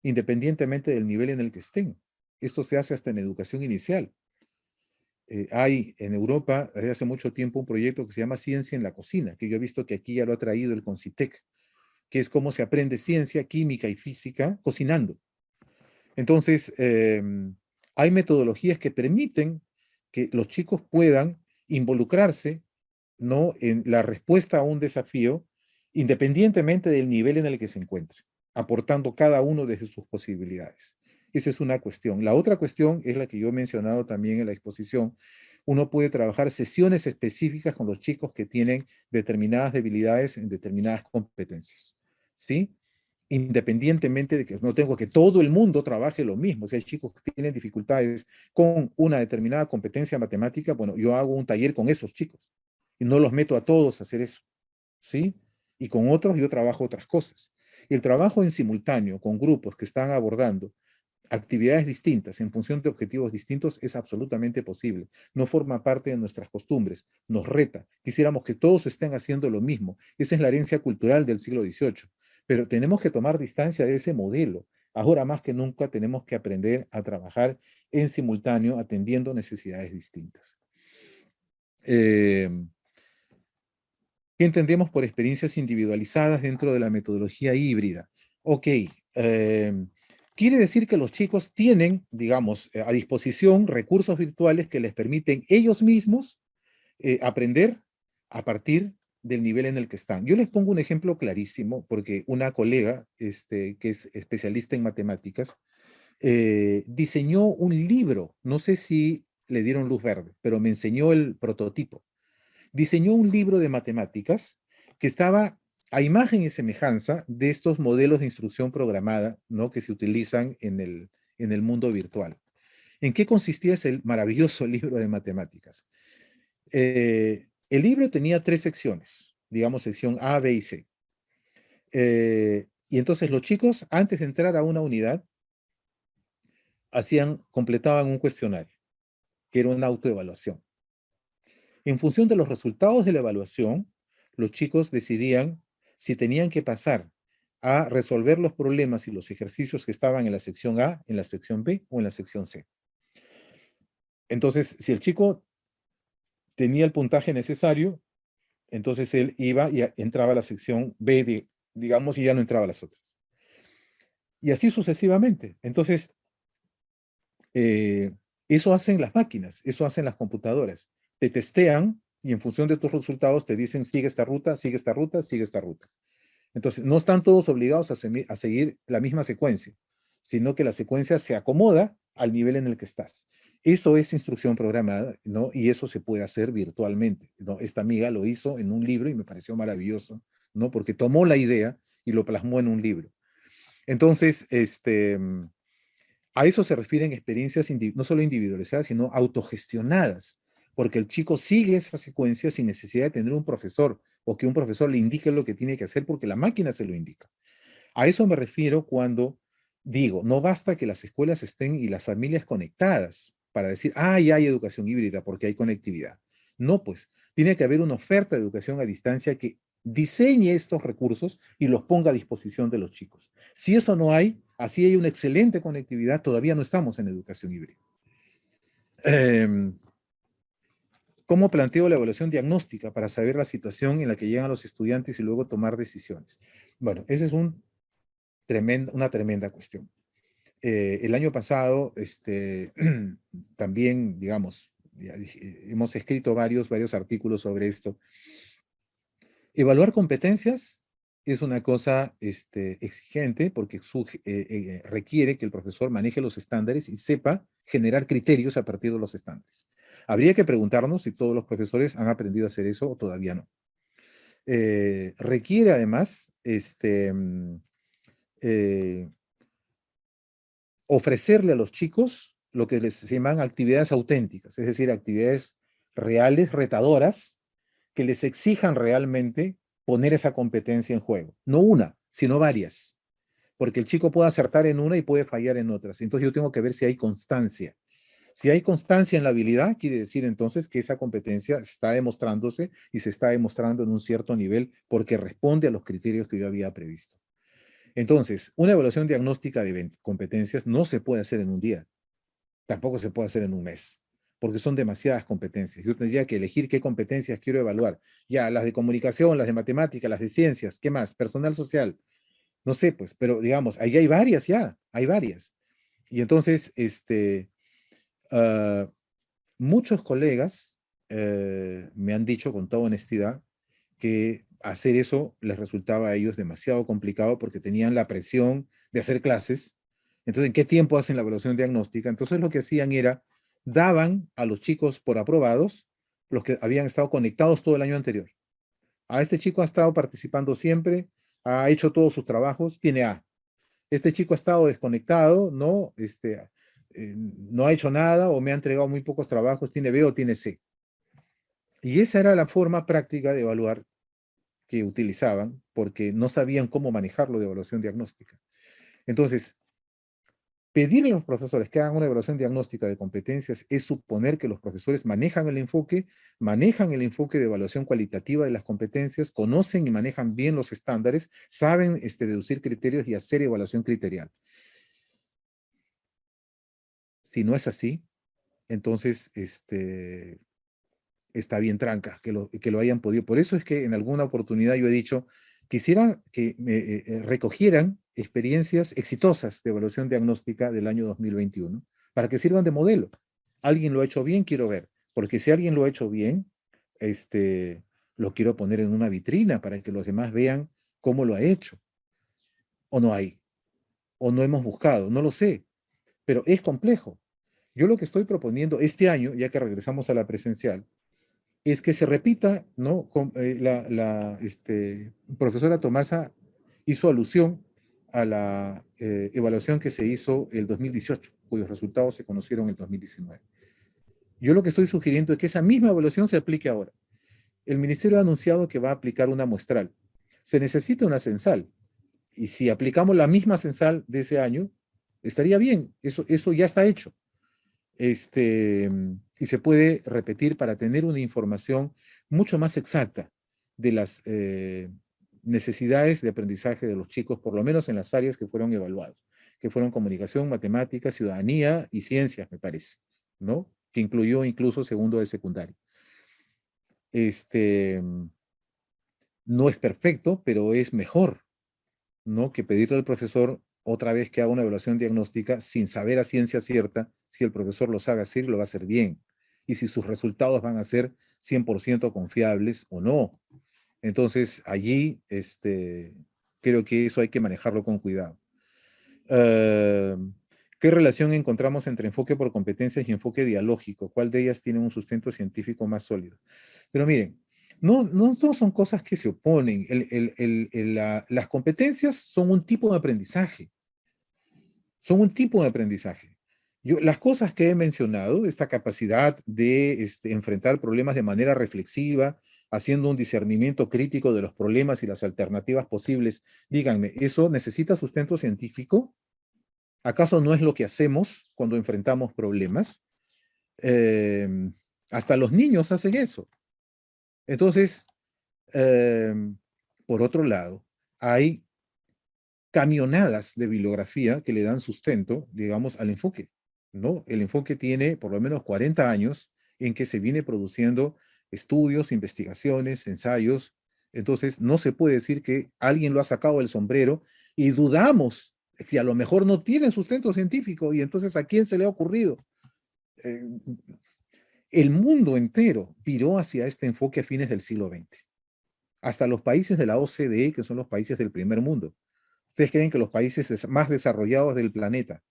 independientemente del nivel en el que estén. Esto se hace hasta en educación inicial. Hay en Europa desde hace mucho tiempo un proyecto que se llama Ciencia en la Cocina, que yo he visto que aquí ya lo ha traído el CONCITEC, que es cómo se aprende ciencia, química y física cocinando. Entonces, hay metodologías que permiten que los chicos puedan involucrarse, ¿no?, en la respuesta a un desafío, independientemente del nivel en el que se encuentre, aportando cada uno desde sus posibilidades. Esa es una cuestión. La otra cuestión es la que yo he mencionado también en la exposición. Uno puede trabajar sesiones específicas con los chicos que tienen determinadas debilidades en determinadas competencias, ¿sí? Independientemente de que no tengo que todo el mundo trabaje lo mismo. Si hay chicos que tienen dificultades con una determinada competencia matemática, bueno, yo hago un taller con esos chicos y no los meto a todos a hacer eso, ¿sí? Y con otros yo trabajo otras cosas. Y el trabajo en simultáneo con grupos que están abordando actividades distintas en función de objetivos distintos es absolutamente posible. No forma parte de nuestras costumbres, nos reta. Quisiéramos que todos estén haciendo lo mismo. Esa es la herencia cultural del siglo XVIII. Pero tenemos que tomar distancia de ese modelo. Ahora más que nunca tenemos que aprender a trabajar en simultáneo atendiendo necesidades distintas. ¿Qué entendemos por experiencias individualizadas dentro de la metodología híbrida? Ok, quiere decir que los chicos tienen, digamos, a disposición recursos virtuales que les permiten ellos mismos aprender a partir del nivel en el que están. Yo les pongo un ejemplo clarísimo, porque una colega que es especialista en matemáticas diseñó un libro, no sé si le dieron luz verde, pero me enseñó el prototipo. Diseñó un libro de matemáticas que estaba a imagen y semejanza de estos modelos de instrucción programada, ¿no?, que se utilizan en el mundo virtual. ¿En qué consistía ese maravilloso libro de matemáticas? El libro tenía tres secciones, digamos sección A, B y C. Y entonces los chicos, antes de entrar a una unidad, completaban un cuestionario, que era una autoevaluación. En función de los resultados de la evaluación, los chicos decidían si tenían que pasar a resolver los problemas y los ejercicios que estaban en la sección A, en la sección B o en la sección C. Entonces, si el chico tenía el puntaje necesario, entonces él iba y entraba a la sección B, digamos, y ya no entraba a las otras. Y así sucesivamente. Entonces, eh, eso hacen las máquinas, eso hacen las computadoras. Te testean y en función de tus resultados te dicen sigue esta ruta, sigue esta ruta, sigue esta ruta. Entonces, no están todos obligados a seguir la misma secuencia, sino que la secuencia se acomoda al nivel en el que estás. Eso es instrucción programada, ¿no? Y eso se puede hacer virtualmente, ¿no? Esta amiga lo hizo en un libro y me pareció maravilloso, ¿no? Porque tomó la idea y lo plasmó en un libro. Entonces, a eso se refieren experiencias no solo individualizadas, sino autogestionadas, porque el chico sigue esa secuencia sin necesidad de tener un profesor o que un profesor le indique lo que tiene que hacer porque la máquina se lo indica. A eso me refiero cuando digo, no basta que las escuelas estén y las familias conectadas para decir, ah, ya hay educación híbrida porque hay conectividad. No, pues, tiene que haber una oferta de educación a distancia que diseñe estos recursos y los ponga a disposición de los chicos. Si eso no hay, así hay una excelente conectividad, todavía no estamos en educación híbrida. ¿Cómo planteo la evaluación diagnóstica para saber la situación en la que llegan los estudiantes y luego tomar decisiones? Bueno, esa es una tremenda cuestión. El año pasado, también, digamos, hemos escrito varios artículos sobre esto. Evaluar competencias es una cosa exigente porque requiere que el profesor maneje los estándares y sepa generar criterios a partir de los estándares. Habría que preguntarnos si todos los profesores han aprendido a hacer eso o todavía no. Requiere además ofrecerle a los chicos lo que se llaman actividades auténticas, es decir, actividades reales, retadoras, que les exijan realmente poner esa competencia en juego. No una, sino varias, porque el chico puede acertar en una y puede fallar en otras. Entonces yo tengo que ver si hay constancia. Si hay constancia en la habilidad, quiere decir entonces que esa competencia está demostrándose y se está demostrando en un cierto nivel porque responde a los criterios que yo había previsto. Entonces, una evaluación diagnóstica de competencias no se puede hacer en un día, tampoco se puede hacer en un mes, porque son demasiadas competencias. Yo tendría que elegir qué competencias quiero evaluar. Ya, las de comunicación, las de matemática, las de ciencias, ¿qué más? Personal social, no sé, pues, pero digamos, ahí hay varias ya, hay varias. Y entonces, uh, muchos colegas me han dicho con toda honestidad que hacer eso les resultaba a ellos demasiado complicado porque tenían la presión de hacer clases. Entonces, ¿en qué tiempo hacen la evaluación diagnóstica? Entonces, lo que hacían era, daban a los chicos por aprobados los que habían estado conectados todo el año anterior. A este chico ha estado participando siempre, ha hecho todos sus trabajos, tiene A. Este chico ha estado desconectado, no, no ha hecho nada o me ha entregado muy pocos trabajos, tiene B o tiene C. Y esa era la forma práctica de evaluar que utilizaban porque no sabían cómo manejarlo de evaluación diagnóstica. Entonces, pedirle a los profesores que hagan una evaluación diagnóstica de competencias es suponer que los profesores manejan el enfoque de evaluación cualitativa de las competencias, conocen y manejan bien los estándares, saben deducir criterios y hacer evaluación criterial. Si no es así, entonces está bien tranca que lo hayan podido. Por eso es que en alguna oportunidad yo he dicho, quisiera que recogieran experiencias exitosas de evaluación diagnóstica del año 2021 para que sirvan de modelo. Alguien lo ha hecho bien, quiero ver, porque si alguien lo ha hecho bien, lo quiero poner en una vitrina para que los demás vean cómo lo ha hecho. O no hay, o no hemos buscado, no lo sé, pero es complejo. Yo lo que estoy proponiendo este año, ya que regresamos a la presencial, es que se repita, ¿no? Profesora Tomasa hizo alusión a la evaluación que se hizo el 2018, cuyos resultados se conocieron en el 2019. Yo lo que estoy sugiriendo es que esa misma evaluación se aplique ahora. El ministerio ha anunciado que va a aplicar una muestral. Se necesita una censal. Y si aplicamos la misma censal de ese año, estaría bien. Eso ya está hecho. Y se puede repetir para tener una información mucho más exacta de las necesidades de aprendizaje de los chicos, por lo menos en las áreas que fueron evaluadas, que fueron comunicación, matemáticas, ciudadanía y ciencias, me parece, ¿no? Que incluyó incluso segundo de secundaria. No es perfecto, pero es mejor, ¿no? Que pedirle al profesor otra vez que haga una evaluación diagnóstica sin saber a ciencia cierta si el profesor lo sabe hacer y lo va a hacer bien, y si sus resultados van a ser 100% confiables o no. Entonces, allí creo que eso hay que manejarlo con cuidado. Uh, ¿Qué relación encontramos entre enfoque por competencias y enfoque dialógico? ¿Cuál de ellas tiene un sustento científico más sólido? Pero miren, no son cosas que se oponen. Las competencias son un tipo de aprendizaje. Son un tipo de aprendizaje. Las cosas que he mencionado, esta capacidad de enfrentar problemas de manera reflexiva, haciendo un discernimiento crítico de los problemas y las alternativas posibles, díganme, ¿eso necesita sustento científico? ¿Acaso no es lo que hacemos cuando enfrentamos problemas? Eh, Hasta los niños hacen eso. Entonces, eh, por otro lado, hay camionadas de bibliografía que le dan sustento, digamos, al enfoque, ¿no? El enfoque tiene por lo menos 40 años en que se viene produciendo estudios, investigaciones, ensayos. Entonces, no se puede decir que alguien lo ha sacado del sombrero y dudamos si a lo mejor no tiene sustento científico y entonces a quién se le ha ocurrido. Eh, el mundo entero viró hacia este enfoque a fines del siglo XX. Hasta los países de la OCDE, que son los países del primer mundo. ¿Ustedes creen que los países más desarrollados del planeta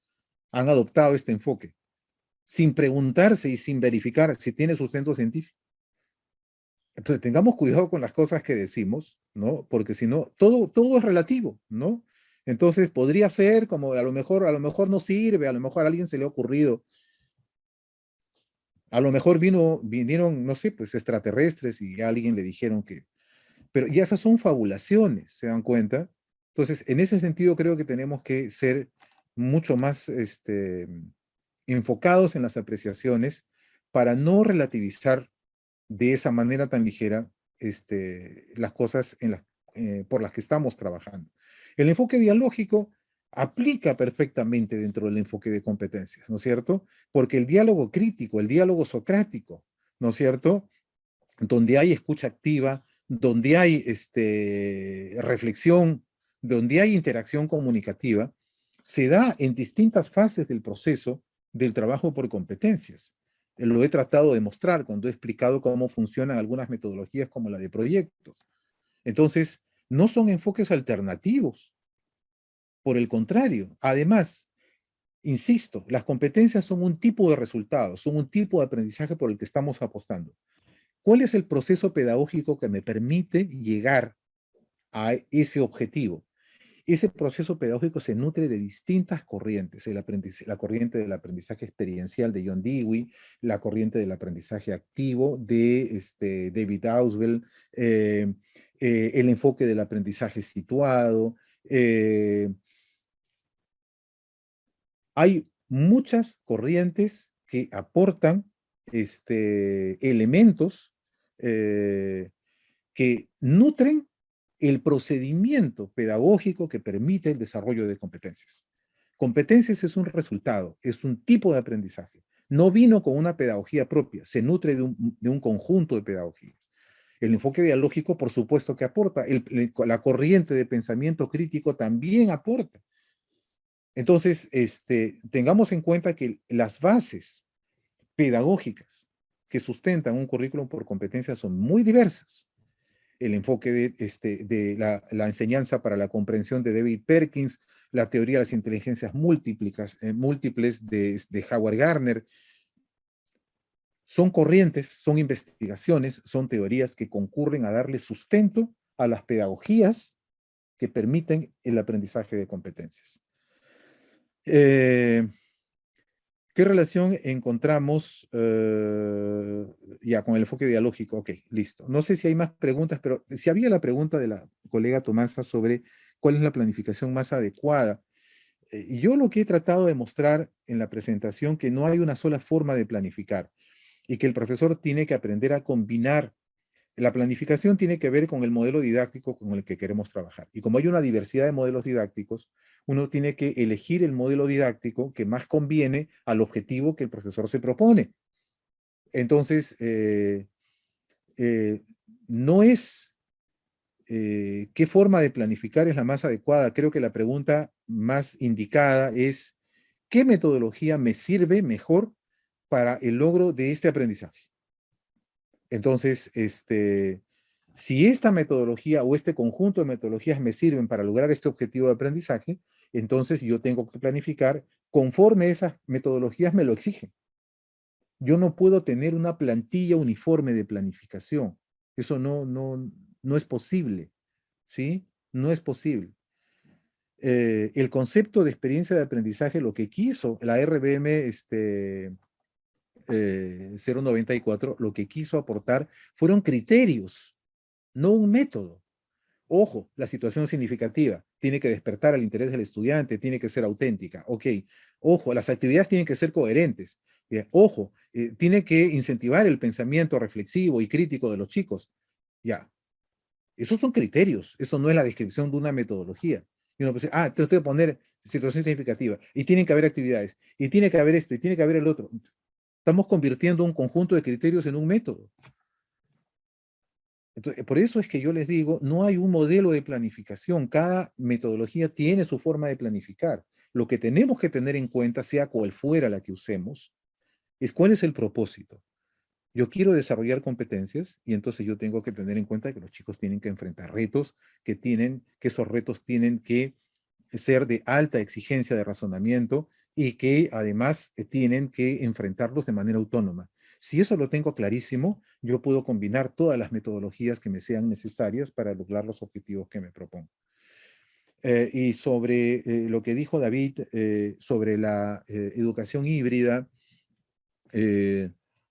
han adoptado este enfoque sin preguntarse y sin verificar si tiene sustento científico? Entonces, tengamos cuidado con las cosas que decimos, ¿no? Porque si no, todo es relativo, ¿no? Entonces, podría ser como a lo mejor no sirve, a lo mejor a alguien se le ha ocurrido. A lo mejor vinieron, no sé, pues extraterrestres y a alguien le dijeron que, pero ya esas son fabulaciones, ¿se dan cuenta? Entonces, en ese sentido creo que tenemos que ser mucho más enfocados en las apreciaciones para no relativizar de esa manera tan ligera las cosas por las que estamos trabajando. El enfoque dialógico aplica perfectamente dentro del enfoque de competencias, ¿no es cierto? Porque el diálogo crítico, el diálogo socrático, ¿no es cierto? Donde hay escucha activa, donde hay reflexión, donde hay interacción comunicativa, se da en distintas fases del proceso del trabajo por competencias. Lo he tratado de mostrar cuando he explicado cómo funcionan algunas metodologías como la de proyectos. Entonces, no son enfoques alternativos, por el contrario. Además, insisto, las competencias son un tipo de resultado, son un tipo de aprendizaje por el que estamos apostando. ¿Cuál es el proceso pedagógico que me permite llegar a ese objetivo? Ese proceso pedagógico se nutre de distintas corrientes, la corriente del aprendizaje experiencial de John Dewey, la corriente del aprendizaje activo de David Ausubel, el enfoque del aprendizaje situado. eh, Hay muchas corrientes que aportan elementos eh, que nutren el procedimiento pedagógico que permite el desarrollo de competencias. Competencias es un resultado, es un tipo de aprendizaje. No vino con una pedagogía propia, se nutre de un conjunto de pedagogías. El enfoque dialógico, por supuesto que aporta, la corriente de pensamiento crítico también aporta. Entonces, tengamos en cuenta que las bases pedagógicas que sustentan un currículum por competencias son muy diversas. El enfoque de la enseñanza para la comprensión de David Perkins, la teoría de las inteligencias múltiples de Howard Gardner, son corrientes, son investigaciones, son teorías que concurren a darle sustento a las pedagogías que permiten el aprendizaje de competencias. Eh, ¿Qué relación encontramos ya con el enfoque dialógico? Ok, listo. No sé si hay más preguntas, pero si había la pregunta de la colega Tomasa sobre cuál es la planificación más adecuada. Yo lo que he tratado de mostrar en la presentación que no hay una sola forma de planificar y que el profesor tiene que aprender a combinar. La planificación tiene que ver con el modelo didáctico con el que queremos trabajar. Y como hay una diversidad de modelos didácticos, uno tiene que elegir el modelo didáctico que más conviene al objetivo que el profesor se propone. Entonces, eh, no es qué forma de planificar es la más adecuada. Creo que la pregunta más indicada es, ¿qué metodología me sirve mejor para el logro de este aprendizaje? Entonces, si esta metodología o este conjunto de metodologías me sirven para lograr este objetivo de aprendizaje, entonces yo tengo que planificar conforme esas metodologías me lo exigen. Yo no puedo tener una plantilla uniforme de planificación. Eso no es posible, ¿sí? No es posible. El concepto de experiencia de aprendizaje, lo que quiso la RBM 094, lo que quiso aportar fueron criterios, no un método. Ojo, la situación significativa tiene que despertar el interés del estudiante, tiene que ser auténtica. Ok, ojo, las actividades tienen que ser coherentes. Ojo, tiene que incentivar el pensamiento reflexivo y crítico de los chicos. Ya, esos son criterios, eso no es la descripción de una metodología. Y uno puede decir, te tengo que poner situación significativa, y tienen que haber actividades, y tiene que haber esto, y tiene que haber el otro. Estamos convirtiendo un conjunto de criterios en un método. Entonces, por eso es que yo les digo, no hay un modelo de planificación, cada metodología tiene su forma de planificar. Lo que tenemos que tener en cuenta, sea cual fuera la que usemos, es cuál es el propósito. Yo quiero desarrollar competencias y entonces yo tengo que tener en cuenta que los chicos tienen que enfrentar retos, que esos retos tienen que ser de alta exigencia de razonamiento y que además tienen que enfrentarlos de manera autónoma. Si eso lo tengo clarísimo, yo puedo combinar todas las metodologías que me sean necesarias para lograr los objetivos que me propongo. Y sobre lo que dijo David sobre la educación híbrida, eh,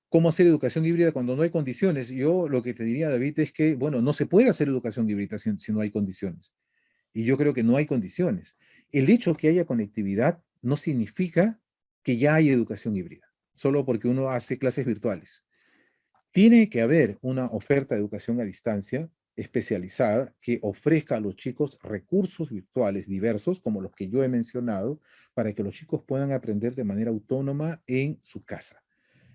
¿Cómo hacer educación híbrida cuando no hay condiciones? Yo lo que te diría, David, es que, bueno, no se puede hacer educación híbrida si no hay condiciones. Y yo creo que no hay condiciones. El hecho que haya conectividad no significa que ya hay educación híbrida, solo porque uno hace clases virtuales. Tiene que haber una oferta de educación a distancia especializada que ofrezca a los chicos recursos virtuales diversos, como los que yo he mencionado, para que los chicos puedan aprender de manera autónoma en su casa.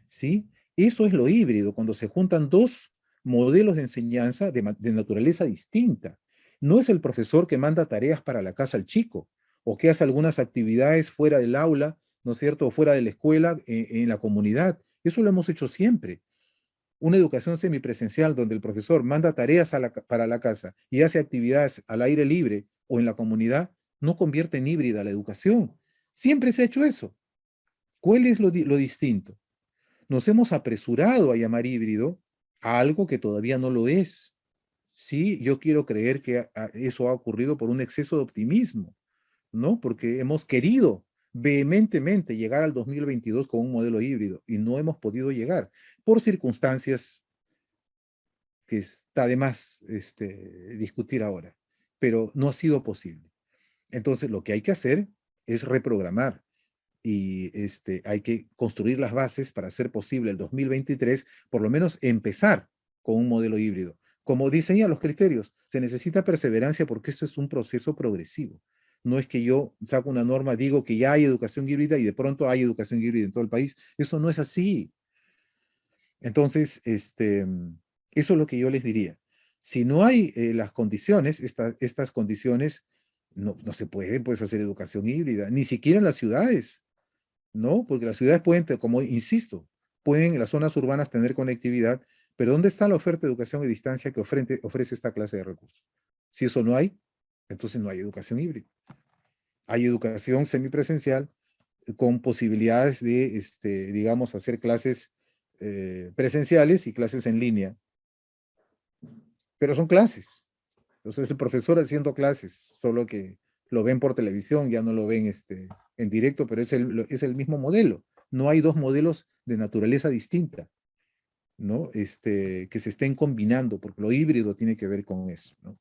¿Sí? Eso es lo híbrido, cuando se juntan dos modelos de enseñanza de naturaleza distinta. No es el profesor que manda tareas para la casa al chico, o que hace algunas actividades fuera del aula, ¿no es cierto?, o fuera de la escuela, en la comunidad. Eso lo hemos hecho siempre. Una educación semipresencial donde el profesor manda tareas para la casa y hace actividades al aire libre o en la comunidad, no convierte en híbrida la educación. Siempre se ha hecho eso. ¿Cuál es lo distinto? Nos hemos apresurado a llamar híbrido a algo que todavía no lo es. Sí, yo quiero creer que eso ha ocurrido por un exceso de optimismo, ¿no? Porque hemos querido vehementemente llegar al 2022 con un modelo híbrido y no hemos podido llegar por circunstancias que está de más discutir ahora, pero no ha sido posible. Entonces, lo que hay que hacer es reprogramar y hay que construir las bases para hacer posible el 2023, por lo menos empezar con un modelo híbrido. Como diseña los criterios, se necesita perseverancia porque esto es un proceso progresivo. No es que yo saco una norma, digo que ya hay educación híbrida y de pronto hay educación híbrida en todo el país. Eso no es así. Entonces, eso es lo que yo les diría. Si no hay las condiciones, estas condiciones, no se puede pues, hacer educación híbrida, ni siquiera en las ciudades. ¿No? Porque las ciudades pueden, como insisto, pueden las zonas urbanas tener conectividad, pero ¿dónde está la oferta de educación a distancia que ofrece esta clase de recursos? Si eso no hay, entonces no hay educación híbrida. Hay educación semipresencial con posibilidades de, digamos, hacer clases presenciales y clases en línea, pero son clases. Entonces el profesor haciendo clases, solo que lo ven por televisión, ya no lo ven en directo, pero es el mismo modelo. No hay dos modelos de naturaleza distinta, ¿no? Que se estén combinando, porque lo híbrido tiene que ver con eso, ¿no?